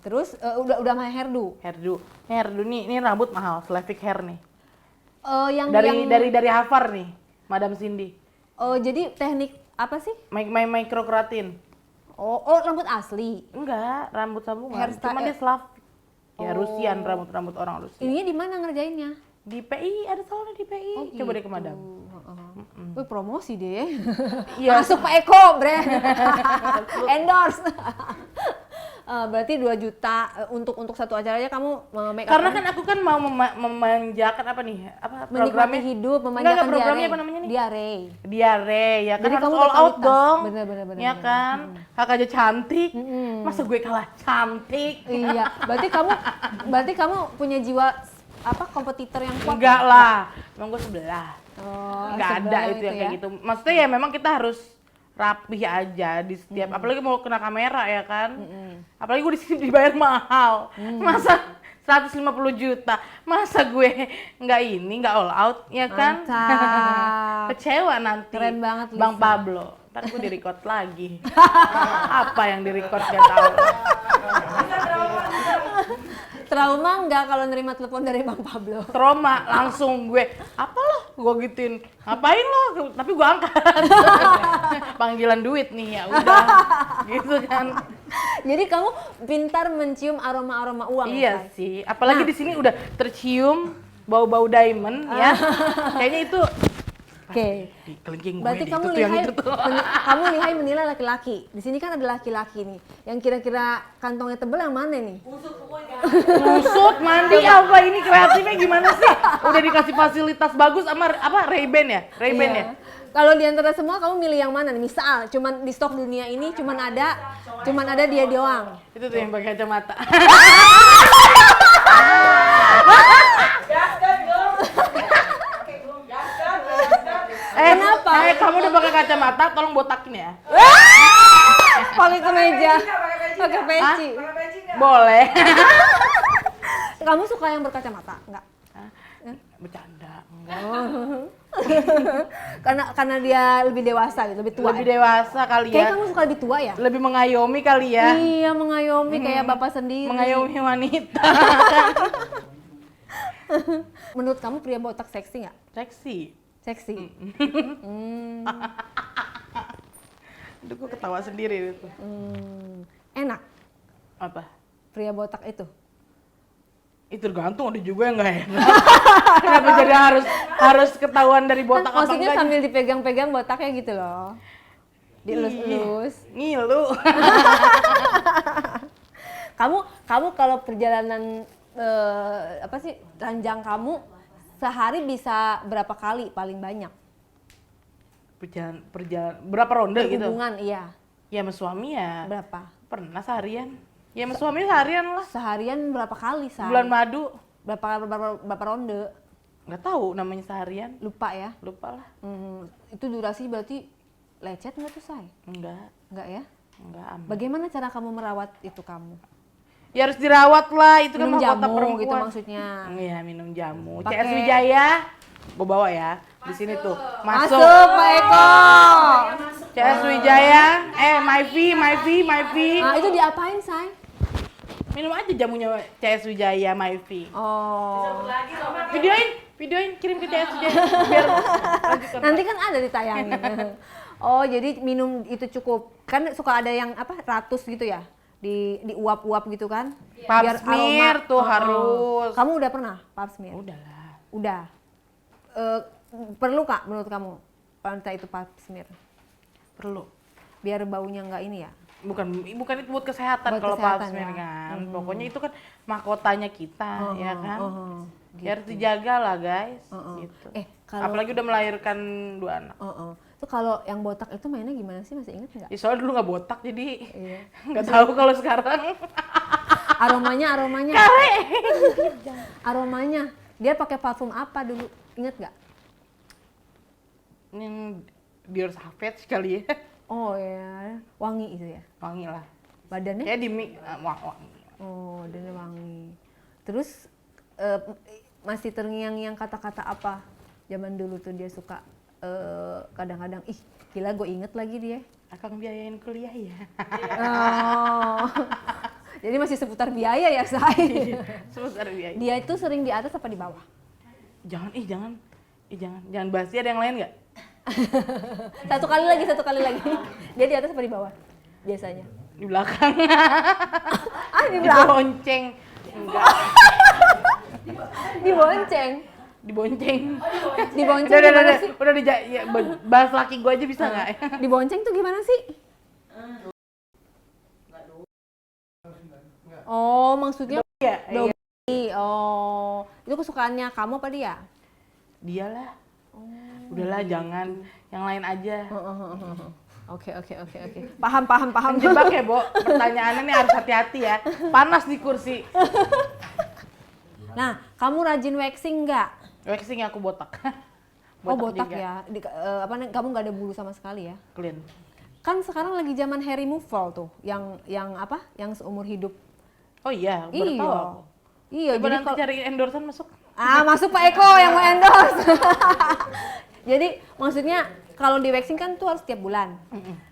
Terus udah main hairdo? Hairdo nih rambut mahal, Slavic hair nih. Yang Dari Havar nih, Madam Cindy. Jadi teknik apa sih? Microkeratin. Oh, rambut asli. Enggak, rambut sambungan. Hairstyle- Cuma dia Slavic. Ya Rusian, rambut orang Rusia. Ininya di mana ngerjainnya? Di PI, ada salonnya di PI. Coba deh ke Madam. Wih, promosi deh. Iya. Masuk Pak Eko, bre. Endorse. Berarti 2 juta untuk satu acara aja kamu make up. Karena kan aku kan mau memanjakan apa nih? Apa menikmati programnya? hidup, Enggak, memanjakan programnya diare. apa namanya nih? Diare. Ya kan Jadi harus kamu all out totalitas. dong. Bener. Ya kan? Kakak aja cantik. Masa gue kalah cantik? Iya. Berarti kamu punya jiwa apa kompetitor yang kuat? Enggak lah. Emang gue sebelah. Oh, Enggak ada sebelah itu yang kayak ya. gitu. Maksudnya ya memang kita harus rapih aja di setiap, apalagi mau kena kamera ya kan. Apalagi gue di sini dibayar mahal. Masa 150 juta. Masa gue nggak all out ya kan? Mantap. Kecewa nanti. Keren banget, Lisa. Bang Pablo. Ntar gue di-record lagi. Apa yang di-record gak tahu. Trauma nggak kalau nerima telepon dari Bang Pablo? Trauma langsung gue, apalah gue gituin, ngapain lo? Tapi gue angkat. Panggilan duit nih ya udah, gitu kan. Jadi kamu pintar mencium aroma uang. Iya ya, sih, apalagi di sini udah tercium bau-bau diamond ya. Kayaknya itu Oke. di kelingking gue Berarti di, kamu itu tuh yang lihai, itu tuh. kamu lihai menilai laki-laki. Di sini kan ada laki-laki nih. Yang kira-kira kantongnya tebel yang mana nih? Kusut, mandi apa ini kreatifnya gimana sih? Udah dikasih fasilitas bagus sama apa Ray-Ban ya? Ray-Ban ya? Kalau di antara semua kamu milih yang mana nih? Misal, cuman di stok dunia ini cuman ada dia doang. Itu tuh yang pakai kacamata. Kenapa? Kamu udah pakai kacamata, tolong botakin ya. Pakai kemeja, pakai peci. Boleh. Kamu suka yang berkacamata? Enggak? Bercanda. Karena dia lebih dewasa gitu, lebih tua. Lebih dewasa kali Kayak ya. kamu suka lebih tua ya? Lebih mengayomi kali ya. Iya, mengayomi kayak bapak sendiri. Mengayomi wanita. Menurut kamu pria botak seksi nggak? Seksi. Seksi. Aduh, gue ketawa sendiri itu. Enak Apa? pria botak itu. Itu tergantung, ada juga yang nggak enak. Kenapa jadi harus ketahuan dari botak apa Maksudnya enggak? sambil dipegang-pegang botaknya gitu loh. Dielus-elus. Ngilu. Kamu kalau perjalanan ranjang kamu sehari bisa berapa kali paling banyak? Perjalanan berapa ronde gitu? Hubungan, iya. Ya sama suami ya. Berapa? Pernah seharian. Ya sama suami seharian lah. Seharian berapa kali sehari? Bulan madu. Berapa ronde? Nggak tahu namanya seharian. Lupa ya? Lupa lah. Itu durasi berarti lecet nggak tuh, Say? Enggak. Enggak ya? Enggak aman. Bagaimana cara kamu merawat itu kamu? Ya harus dirawat lah, itu kan Minum mahkota jamu perempuan. gitu maksudnya. Iya, minum jamu. Pakai- CS Wijaya. Gue bawa ya. Di sini tuh. Masuk Pak Eko! CS Wijaya. Myvi. Nah, itu diapain, Say? Minum aja jamunya CS Wijaya, Myvi. Oh. Videoin, kirim ke CS Wijaya biar lanjutkan. Nanti kan ada ditayangin. Oh, jadi minum itu cukup. Kan suka ada yang apa? Ratus gitu ya? Diuap-uap gitu kan? Pap Biar smear aroma. tuh harus. Kamu udah pernah pap smear? Udah lah. Udah. Perlu Kak menurut kamu pantai itu pap smear? Perlu. Biar baunya nggak ini ya? Bukan itu buat kesehatan Buat kalau pap kesehatan, smear ya. kan. Pokoknya itu kan mahkotanya kita, ya kan. Gitu. Ya harus dijaga lah guys. Gitu. Kalau Apalagi udah melahirkan 2 anak. itu kalau yang botak itu mainnya gimana sih? Masih inget nggak? Ya, soalnya dulu nggak botak jadi Iya. nggak tahu kalau sekarang. Aromanya. Kare. Aromanya. Dia pakai parfum apa dulu? Ingat nggak? Yang Dior Sauvage kali ya. Oh ya, wangi itu ya. Wangi lah. Badannya? Kayak di mix wangi. Oh, badannya wangi. Terus masih terngiang-ngiang kata-kata apa? Zaman dulu tuh dia suka kadang-kadang, ih gila gue inget lagi dia. Akang biayain kuliah ya. Oh. Jadi masih seputar biaya ya, Say? Sebentar biaya. Dia itu sering di atas apa di bawah? Jangan bahas dia, ada yang lain nggak? Satu kali lagi. Dia di atas apa di bawah? Biasanya. Di belakang. Ah, di belakang. Dibonceng. Enggak. Dibonceng. Dibonceng. Dibonceng Udah, gimana sih? ya, bahas laki gue aja bisa nggak? Dibonceng tuh gimana sih? Oh, maksudnya Iya, iya. dobi. Oh, itu kesukaannya kamu apa dia? Dialah. Udahlah, jangan yang lain aja. Oke. Paham. Jebak ya, Bo. Pertanyaannya nih harus hati-hati ya. Panas di kursi. Nah, kamu rajin waxing nggak? Waxing aku botak. Oh, botak juga. ya. Kamu nggak ada bulu sama sekali ya? Clean. Kan sekarang lagi zaman hair removal tuh, yang seumur hidup. Oh iya, baru tahu aku. Iya, Coba jadi nanti cari endorsean masuk. masuk Pak Eko yang mau endorse. Jadi maksudnya kalau di waxing kan tuh harus tiap bulan.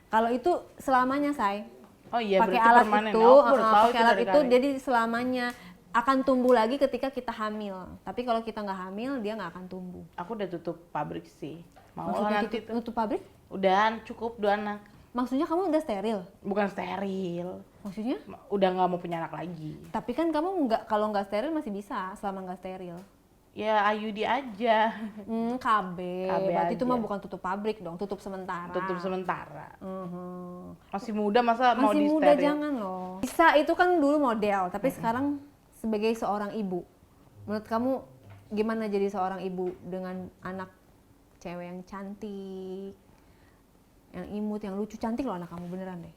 Kalau itu selamanya, Say. Oh iya, Pakai berarti alat permanen. itu, Aku baru tahu pakai alat dari itu kali. jadi selamanya akan tumbuh lagi ketika kita hamil. Tapi kalau kita nggak hamil, dia nggak akan tumbuh. Aku udah tutup pabrik sih. Mau Maksudnya lah nanti tuh. tutup pabrik? Udah cukup 2 anak. Maksudnya kamu udah steril? Bukan steril. Maksudnya? Udah nggak mau punya anak lagi. Tapi kan kamu kalau nggak steril masih bisa selama nggak steril. Ya IUD aja. KB. KB Berarti itu aja. mah bukan tutup pabrik dong, tutup sementara. Tutup sementara. Mhm. Masih muda masa mau Masih di muda steril? jangan loh. Bisa itu kan dulu model, tapi sekarang sebagai seorang ibu, menurut kamu gimana jadi seorang ibu dengan anak cewek yang cantik, yang imut, yang lucu, cantik loh anak kamu beneran deh.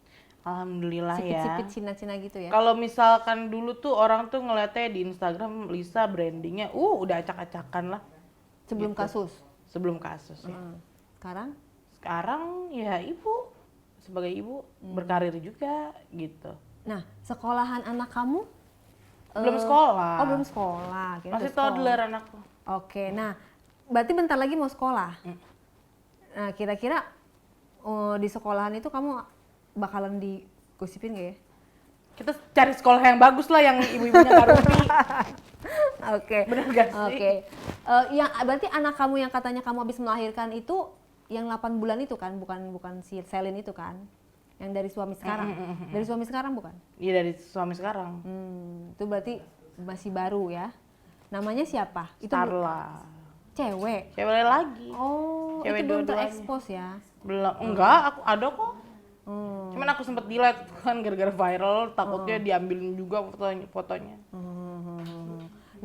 Alhamdulillah ya. Sipit-sipit Cina-Cina gitu ya. Kalau misalkan dulu tuh orang tuh ngeliatnya di Instagram Lisa brandingnya, udah acak-acakan lah. Sebelum gitu. kasus. Sebelum kasus ya. Sekarang? Sekarang ya ibu, sebagai ibu berkarir juga gitu. Nah, sekolahan anak kamu? Belum sekolah. Oh, belum sekolah. Kira Masih udah sekolah. toddler anakku. Oke, nah berarti bentar lagi mau sekolah. Nah, kira-kira di sekolahan itu kamu bakalan digosipin gak ya? Kita cari sekolah yang bagus lah, yang ibu-ibunya nggak rugi. Oke. Bener gak sih? Oke. Yang berarti anak kamu yang katanya kamu habis melahirkan itu yang 8 bulan itu kan, bukan si Selin itu kan? Yang dari suami sekarang. Dari suami sekarang bukan? Iya, dari suami sekarang. Itu berarti masih baru ya. Namanya siapa? Itu Starla. cewek. Cewek lagi. Oh, Cewek itu belum dua-duanya. terekspos ya. Belum. Enggak, aku ada kok. Cuman aku sempet delete kan gara-gara viral, takutnya diambilin juga fotonya.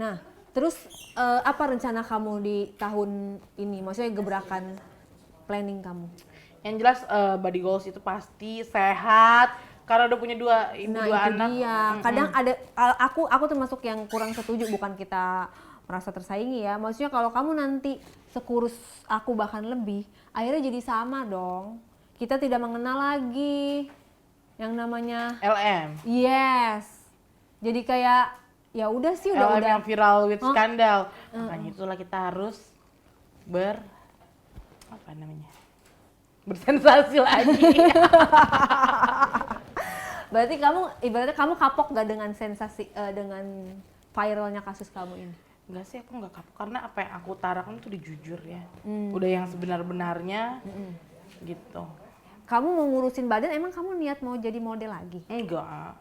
Nah, terus apa rencana kamu di tahun ini? Maksudnya gebrakan planning kamu? Yang jelas body goals itu pasti sehat karena udah punya dua Nah, dua itu anak. dia. Kadang ada aku termasuk yang kurang setuju, bukan kita merasa tersaingi ya. Maksudnya kalau kamu nanti sekurus aku bahkan lebih, akhirnya jadi sama dong. Kita tidak mengenal lagi yang namanya LM. yes. Jadi kayak ya udah sih LM udah. yang viral with skandal. Makanya itulah kita harus apa namanya? Bersensasi lagi. Berarti ibaratnya kamu kapok gak dengan sensasi dengan viralnya kasus kamu ini? Enggak sih, aku nggak kapok karena apa yang aku utarakan tuh jujur ya. Udah yang sebenar-benarnya gitu. Kamu mau ngurusin badan, emang kamu niat mau jadi model lagi? Enggak.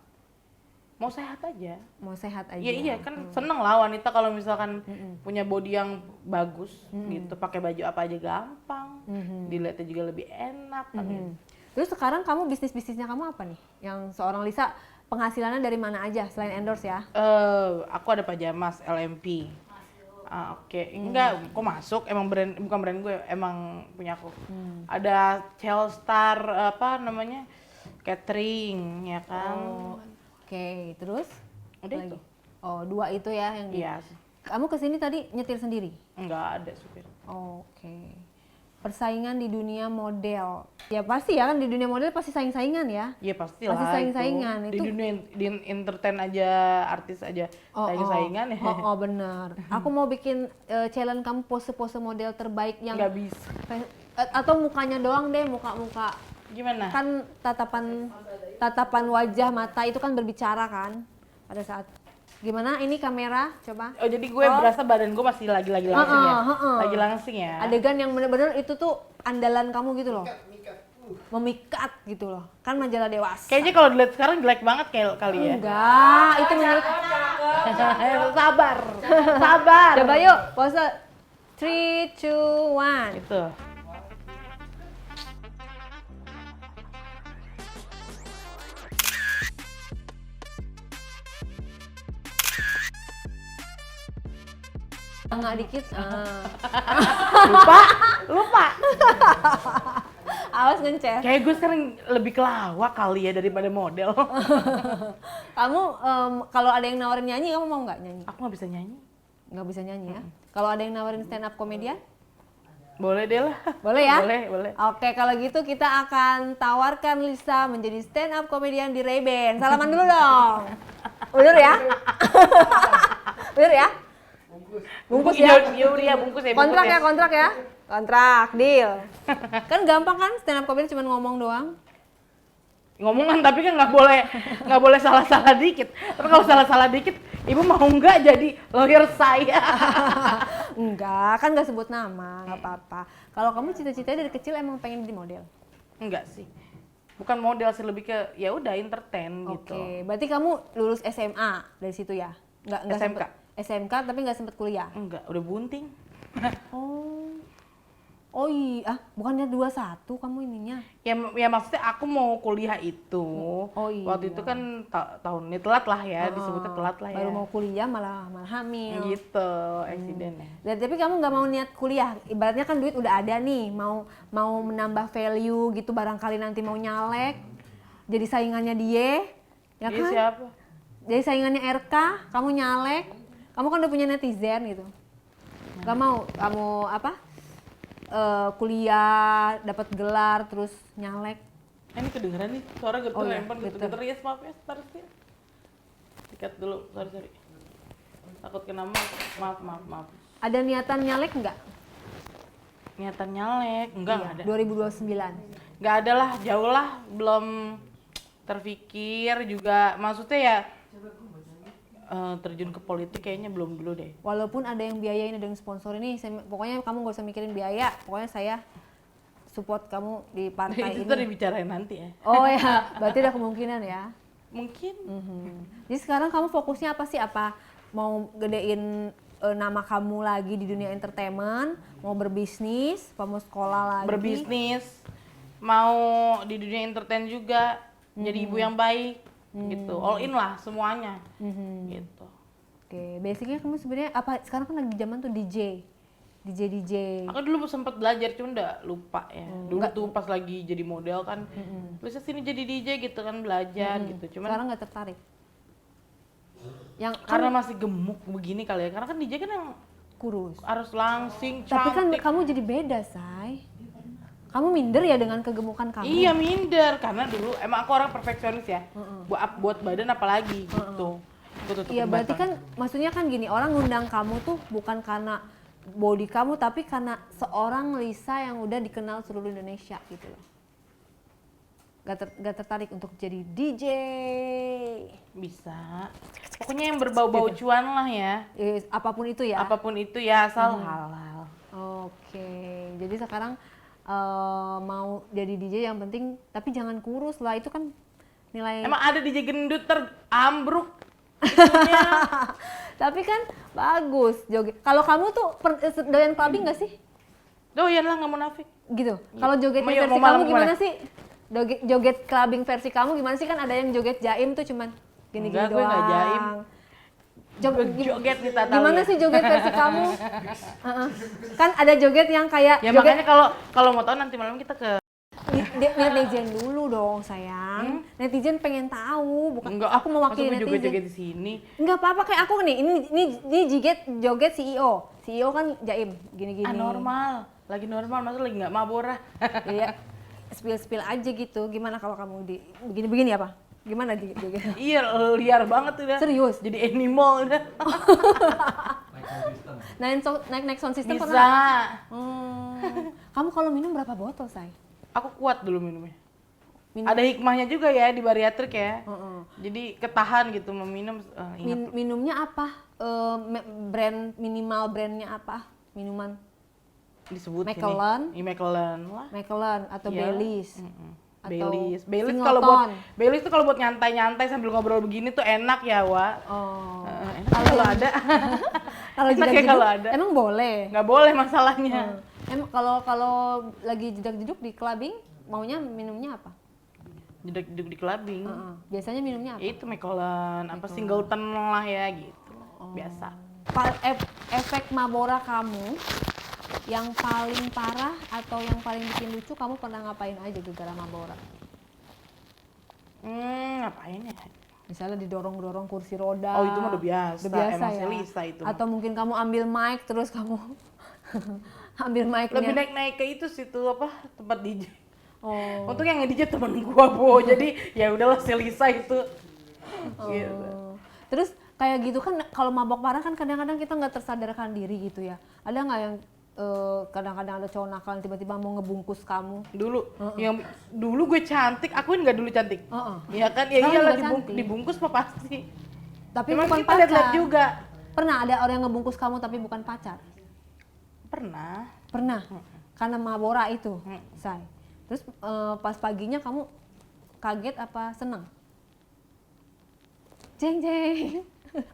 Mau sehat aja. Mau sehat aja? Iya kan seneng lah wanita kalau misalkan punya body yang bagus gitu, pakai baju apa aja gampang, dilihatnya juga lebih enak. Gitu. Terus sekarang kamu bisnisnya kamu apa nih? Yang seorang Lisa penghasilannya dari mana aja selain endorse ya? Aku ada pajamas LMP. Oke. Enggak, kok masuk? Emang bukan brand gue, emang punya aku. Ada Chelstar apa namanya? Catering ya kan. Oke, terus? Udah lagi? itu. Oh, 2 itu ya yang Iya. Kamu kesini tadi nyetir sendiri? Enggak ada supir. Oke. Persaingan di dunia model. Ya pasti ya kan di dunia model pasti saing-saingan ya. Iya pastilah. Pasti saing-saingan Di itu. dunia di entertain aja, artis aja saing-saingan ya. Bener. Aku mau bikin challenge kamu pose-pose model terbaik yang Nggak bisa. atau mukanya doang deh, muka-muka. Gimana? Kan tatapan wajah mata itu kan berbicara kan pada saat gimana ini kamera coba. Oh jadi gue berasa badan gue masih lagi langsing ya? Lagi langsing ya? Adegan yang bener-bener itu tuh andalan kamu gitu loh. Memikat gitu loh. Kan majalah dewasa. Kayaknya kalau dilihat sekarang jelek banget kali ya? Enggak, itu menurut Sabar, sabar. coba yuk pose 3, 2, 1. Itu. Enggak dikit. Lupa. Awas ngencer. Kayak gue sekarang lebih kelawak kali ya daripada model. Kamu kalau ada yang nawarin nyanyi, kamu mau nggak nyanyi? Aku nggak bisa nyanyi. Nggak bisa nyanyi ya? Kalau ada yang nawarin stand up komedian? Boleh deh lah. Boleh ya? Boleh. Oke, kalau gitu kita akan tawarkan Lisa menjadi stand up komedian di Ray-Ban. Salaman dulu dong. Udah ya? Udah ya? Bungkus ya? Iya, bungkus ya. Kontrak ya, kontrak ya? Kontrak, deal. Kan gampang kan stand up comedy cuma ngomong doang. Ngomongan tapi kan nggak boleh salah-salah dikit. Tapi kalau salah-salah dikit, ibu mau nggak jadi lawyer saya? Enggak, kan nggak sebut nama, nggak apa-apa. Kalau kamu cita-citanya dari kecil emang pengen jadi model? Enggak sih. Bukan model sih, lebih ke ya udah entertain gitu. Oke, berarti kamu lulus SMA dari situ ya? Nggak SMK. SMK tapi nggak sempet kuliah? Enggak, udah bunting. Oh iya, bukannya 21 kamu ininya? Ya maksudnya aku mau kuliah itu. Oh iya. Waktu itu kan tahun ini telat lah ya, disebutnya telat lah ya. Baru mau kuliah malah hamil. Gitu, eksiden ya. Dan tapi kamu nggak mau niat kuliah, ibaratnya kan duit udah ada nih, mau menambah value gitu, barangkali nanti mau nyalek, jadi saingannya dia, ya Dia kan? siapa? Jadi saingannya RK, kamu nyalek, kamu kan udah punya netizen gitu. Gak mau kamu kuliah, dapat gelar, terus nyalek. Ini kedengeran nih, suara getar, Oh iya, handphone getar. Yes, maaf ya, sebentar sih. Dikat dulu, sorry. Takut kena maaf. Ada niatan nyalek nggak? Niatan nyalek, enggak ada. 2029. Nggak ada lah, jauh lah, belum terpikir juga. Maksudnya ya terjun ke politik kayaknya belum dulu deh. Walaupun ada yang biayain, ada yang sponsor ini, pokoknya kamu gak usah mikirin biaya. Pokoknya saya support kamu di partai Itu ini. tuh dibicarain nanti ya. Oh ya, berarti ada kemungkinan ya. Mungkin. Jadi sekarang kamu fokusnya apa sih? Apa mau gedein nama kamu lagi di dunia entertainment? Mau berbisnis? Apa mau sekolah lagi? Berbisnis, mau di dunia entertain juga, jadi ibu yang baik. Gitu, all in lah semuanya. Gitu. Oke, basicnya kamu sebenarnya apa? Sekarang kan lagi zaman tuh DJ. Aku dulu sempat belajar cuma udah lupa ya. Dulu tuh pas lagi jadi model kan, bisa sini jadi DJ gitu kan, belajar gitu. Cuman Sekarang nggak tertarik. Yang karena masih gemuk begini kali ya. Karena kan DJ kan yang kurus. harus langsing, Tapi kan cantik. kamu jadi beda, Say. Kamu minder ya dengan kegemukan kamu? Iya minder, karena dulu emang aku orang perfeksionis ya. Buat badan apalagi gitu. Gua tutupin Iya, berarti batang. kan maksudnya kan gini, orang ngundang kamu tuh bukan karena body kamu, tapi karena seorang Lisa yang udah dikenal seluruh Indonesia gitu loh. Gak tertarik untuk jadi DJ? Bisa. Pokoknya yang berbau-bau cuan lah ya. Apapun itu ya? Apapun itu ya, asal halal. Oke, jadi sekarang mau jadi DJ yang penting, tapi jangan kurus lah, itu kan nilai. Emang ada DJ gendut ambruk. Tapi kan bagus joget. Kalau kamu tuh doyan clubbing nggak sih? Doyan lah, nggak munafik. Gitu. Kalau joget Mau versi malam kamu gimana kemana? sih? Joget clubbing versi kamu gimana sih? Kan ada yang joget jaim tuh cuman gini-gini Enggak, gue doang. nggak jaim. Joget di Tata Gimana Lia. sih joget versi kamu? Kan ada joget yang kayak Ya joget makanya kalau mau tahu nanti malam kita ke netizen dulu dong sayang. Netizen pengen tahu, bukan Enggak, aku mewakili masa gue netizen. joget-joget di sini. Enggak apa-apa kayak aku nih. Ini joget CEO. CEO kan jaim gini-gini. Normal. Lagi normal, masa lagi nggak mabora. Iya. Spill aja gitu. Gimana kalau kamu di begini-begini apa? Gimana joget? Iya, liar banget udah. Serius? Jadi animal udah. Naik sound system Bisa. pernah? Kamu kalau minum berapa botol, say? Aku kuat dulu minumnya. Minum. Ada hikmahnya juga ya di bariatrik ya. Heeh. Jadi ketahan gitu meminum. Ingat. Minumnya apa? Brand minimal brandnya apa? Minuman Disebut Macallan? ini. Macallan lah. Macallan atau Iya. Baileys? Atau Baileys Singleton? kalau buat Baileys tuh kalau buat nyantai-nyantai sambil ngobrol begini tuh enak ya, Wak. Oh. Enak kalau ada. Kalau Enak ya jedak-jeduk kalau ada. emang boleh. Nggak boleh masalahnya. Emang kalau lagi jedak-jeduk di clubbing maunya minumnya apa? Jeduk di clubbing. Biasanya minumnya apa? Itu Macallan, apa Singleton lah ya gitu. Biasa. Efek Mabora kamu yang paling parah atau yang paling bikin lucu kamu pernah ngapain aja gara-gara Mabora? Ngapain ya? Misalnya didorong-dorong kursi roda. Oh, itu mah udah biasa. Udah biasa Emang ya? Selisa itu. Atau mungkin kamu ambil mic terus kamu ambil mic-nya. Lebih naik-naik ke itu situ apa tempat DJ. Oh. Untuk yang nge-DJ temen gua, Bo. Jadi ya udahlah Selisa itu. Gitu. Terus kayak gitu kan kalau mabok parah kan kadang-kadang kita nggak tersadarkan diri gitu ya. Ada nggak yang kadang-kadang ada cowok nakal tiba-tiba mau ngebungkus kamu? Dulu gue cantik, akuin nggak dulu cantik? Iya kan? Ya Sekarang iyalah juga cantik. dibungkus mah pasti. Tapi Memang bukan kita pacar. lihat-lihat juga. Pernah ada orang yang ngebungkus kamu tapi bukan pacar? Pernah. Pernah. Karena Mabora itu, say. Terus pas paginya kamu kaget apa seneng? Jeng jeng.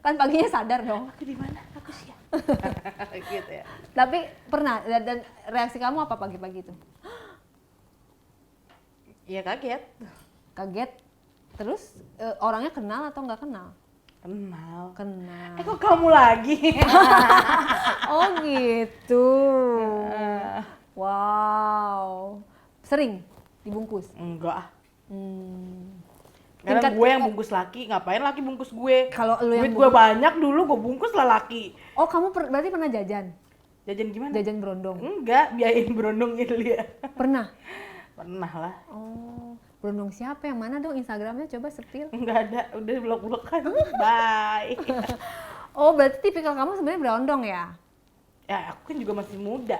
Kan paginya sadar dong. Aku di mana? Aku siap. Gitu ya. Tapi pernah dan reaksi kamu apa pagi-pagi itu? Ya kaget. Kaget. Terus orangnya kenal atau nggak kenal? Kenal. Kenal. Kok kamu lagi? Oh gitu. Wow. Sering dibungkus? Enggak. Tingkat- Karena gue yang bungkus laki, ngapain laki bungkus gue? Kalau lu yang duit gue banyak dulu, gue bungkus lah laki. Oh kamu berarti pernah jajan? Jajan gimana? Jajan berondong? Enggak, biayain berondongin dia. Pernah? Pernah lah. Oh, berondong siapa? Yang mana dong Instagramnya? Coba sepil. Enggak ada, udah blok-blok kan. Bye. Oh, berarti tipikal kamu sebenarnya berondong ya? Ya, aku kan juga masih muda.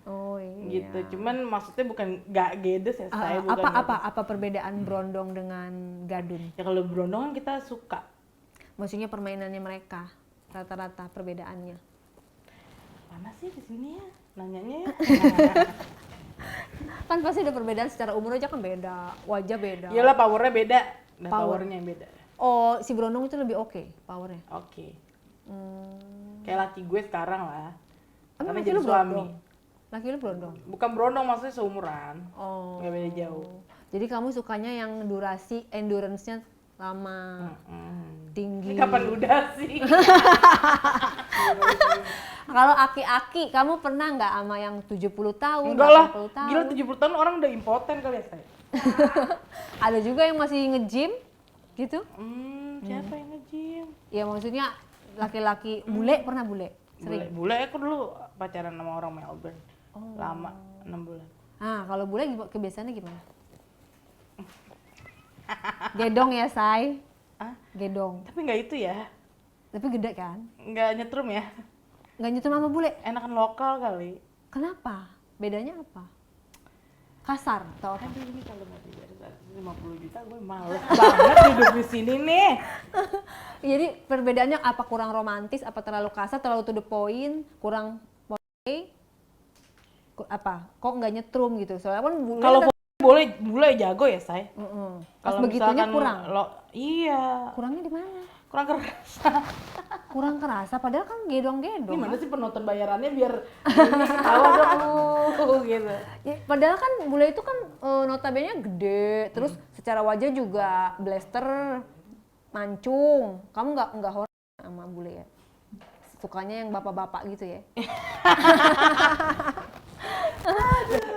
Oh iya. Gitu. Cuman maksudnya bukan nggak gedes ya, saya bukan. Apa perbedaan berondong dengan gadun? Ya kalau berondong kan kita suka. Maksudnya permainannya mereka rata-rata perbedaannya. Mana sih di sini ya? Nanyanya ya. Kan pasti ada perbedaan secara umur aja kan beda, wajah beda. Iyalah powernya beda. Nah, Power. powernya yang beda. Oh, si berondong itu lebih oke powernya. Oke. Kayak laki gue sekarang lah. Emang Karena laki jadi lu suami. berondong? Laki lu berondong? Bukan berondong, maksudnya seumuran. Oh. Nggak beda jauh. Jadi kamu sukanya yang durasi endurance-nya lama, tinggi. Ini kapan udah sih? Kalau aki-aki, kamu pernah nggak sama yang 70 tahun, Enggak lah. 80 tahun? Gila 70 tahun orang udah impoten kali ya, saya. Ada juga yang masih nge-gym gitu? Siapa yang nge-gym? Ya maksudnya laki-laki bule, pernah bule? Sering? Bule aku dulu pacaran sama orang Melbourne. Lama, 6 bulan. Ah, kalau bule kebiasaannya gimana? Gedong ya, Say? Ah? Gedong. Tapi nggak itu ya. Tapi gede kan? Nggak nyetrum ya. Nggak nyetum sama bule? Enakan lokal kali. Kenapa? Bedanya apa? Kasar atau apa? Aduh, ini kalau nggak dibayar 150 juta gue males banget hidup di sini nih. Jadi perbedaannya apa? Kurang romantis, apa terlalu kasar, terlalu to the point, kurang play? Apa? Kok nggak nyetrum gitu? Soalnya kan bule Kalau kan, bule jago ya, say. pas Kalau begitunya misalkan kurang. Iya, Kurangnya di mana? kurang keras. Kurang kerasa, padahal kan gedong-gedong. Gimana sih penonton bayarannya biar ini ketawa dong gitu. Ya, padahal kan bule itu kan notabene gede, terus secara wajah juga blaster, mancung. Kamu nggak horor sama bule ya? Sukanya yang bapak-bapak gitu ya?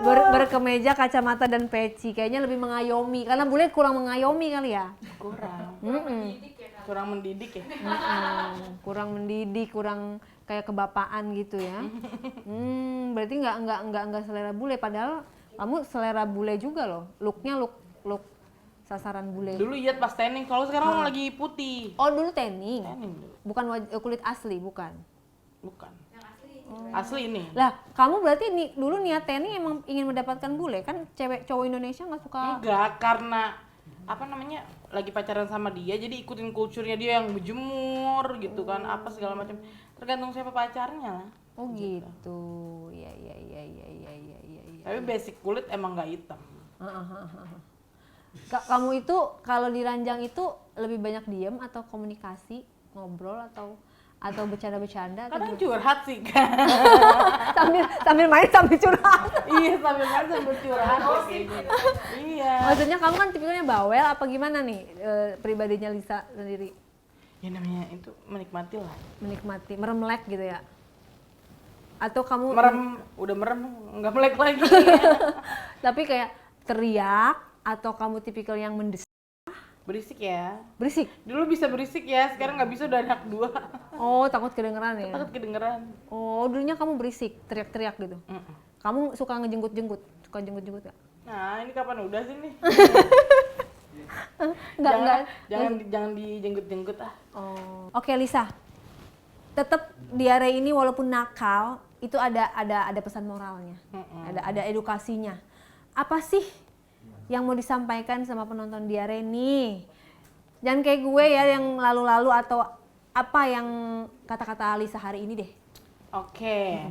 berkemeja, kacamata dan peci. Kayaknya lebih mengayomi karena bule kurang mengayomi kali ya. Kurang mendidik ya. Kurang mendidik, kurang kayak kebapaan gitu ya. Berarti nggak selera bule, padahal kamu selera bule juga loh. Looknya look sasaran bule. Dulu iya pas tanning, kalau sekarang lagi putih. Oh dulu tanning, Tanning dulu. bukan kulit asli, bukan. Bukan. Asli ini. Lah kamu berarti dulu niat tanning emang ingin mendapatkan bule kan? Cowok Indonesia nggak suka. Enggak, karena apa namanya lagi pacaran sama dia, jadi ikutin kulturnya dia yang berjemur gitu kan, apa segala macam. Tergantung siapa pacarnya lah. Oh gitu. Iya. Tapi basic kulit emang nggak hitam. Kamu itu kalau di ranjang itu lebih banyak diem atau komunikasi, ngobrol atau bercanda-bercanda? Kadang curhat sih kan. sambil main sambil curhat. Iya, sambil main sambil curhat kayak gitu. Iya. Maksudnya kamu kan tipikalnya bawel apa gimana nih pribadinya Lisa sendiri? Ya namanya itu menikmati lah. Menikmati, meremlek gitu ya? Atau kamu Udah merem, nggak melek lagi. tapi kayak teriak atau kamu tipikal yang mendesak? Berisik ya. Berisik? Dulu bisa berisik ya, sekarang nggak bisa, udah anak 2. Oh takut kedengeran ya? Takut kedengeran. Oh dulunya kamu berisik, teriak-teriak gitu? Kamu suka ngejenggut-jenggut? Suka jenggut-jenggut gak? Nah ini kapan udah sih nih? Jangan dijenggut-jenggut ah. Oh. Oke Lisa, tetap diare ini walaupun nakal itu ada pesan moralnya, ada edukasinya. Apa sih yang mau disampaikan sama penonton diare nih? Jangan kayak gue ya yang lalu-lalu, atau apa yang kata-kata Lisa hari ini deh. Oke.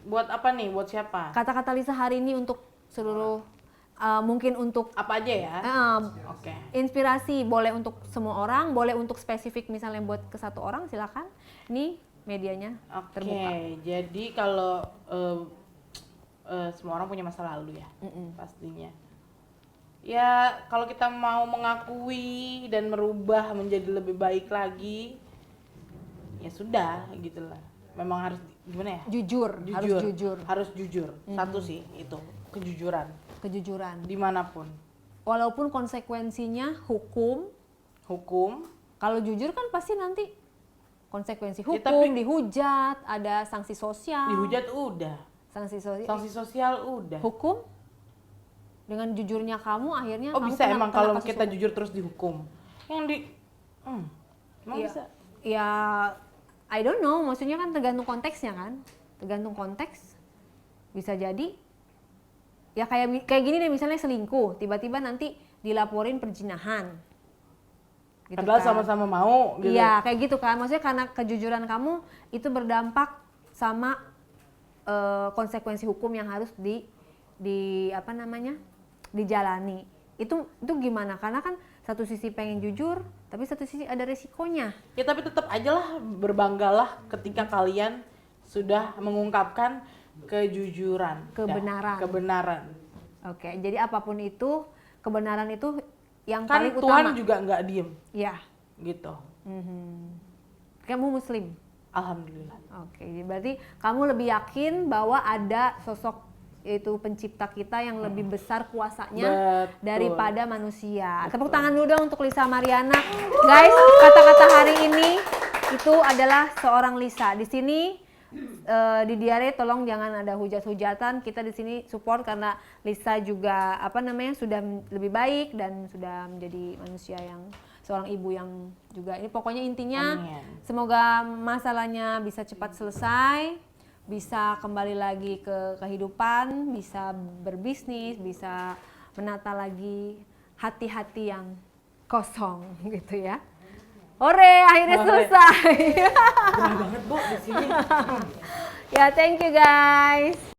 Buat apa nih? Buat siapa? Kata-kata Lisa hari ini untuk seluruh mungkin untuk Apa aja ya? Oke. inspirasi, boleh untuk semua orang, boleh untuk spesifik misalnya buat ke satu orang, silakan. Ini medianya terbuka. Oke, jadi kalau semua orang punya masa lalu ya, pastinya. Ya kalau kita mau mengakui dan merubah menjadi lebih baik lagi, ya sudah gitulah. Memang harus gimana ya? Jujur. Harus jujur. Satu sih itu, kejujuran. Kejujuran. Dimanapun. Walaupun konsekuensinya hukum. Kalau jujur kan pasti nanti konsekuensi hukum, tapi dihujat, ada sanksi sosial. Dihujat udah. Sanksi sosial udah. Hukum? Dengan jujurnya kamu akhirnya kamu Bisa emang kalau kasus kita hukum. jujur terus dihukum. Emang Iya. bisa? Ya, I don't know, maksudnya kan tergantung konteksnya kan. Tergantung konteks. Bisa jadi ya kayak gini deh, misalnya selingkuh, tiba-tiba nanti dilaporin perzinahan. Gitu Padahal kan. sama-sama mau gitu. Iya, kayak gitu kan. Maksudnya karena kejujuran kamu itu berdampak sama konsekuensi hukum yang harus dijalani. Itu gimana? Karena kan satu sisi pengen jujur, tapi satu sisi ada resikonya. Ya tapi tetap aja lah, berbanggalah ketika kalian sudah mengungkapkan kejujuran. Kebenaran. Oke, jadi apapun itu, kebenaran itu yang Kan paling Tuhan utama. juga nggak diem. Ya. Gitu. Kamu Muslim? Alhamdulillah. Oke, berarti kamu lebih yakin bahwa ada sosok, yaitu pencipta kita yang lebih besar kuasanya daripada manusia. Tepuk tangan dulu dong untuk Lisa Mariana. Guys, kata-kata hari ini itu adalah seorang Lisa. Di sini di Diare tolong jangan ada hujat-hujatan. Kita di sini support karena Lisa juga sudah lebih baik dan sudah menjadi manusia yang seorang ibu yang juga ini, pokoknya intinya semoga masalahnya bisa cepat selesai, bisa kembali lagi ke kehidupan, bisa berbisnis, bisa menata lagi hati-hati yang kosong gitu ya. Hore, akhirnya selesai. Gerah banget Bu di sini. Ya, thank you guys.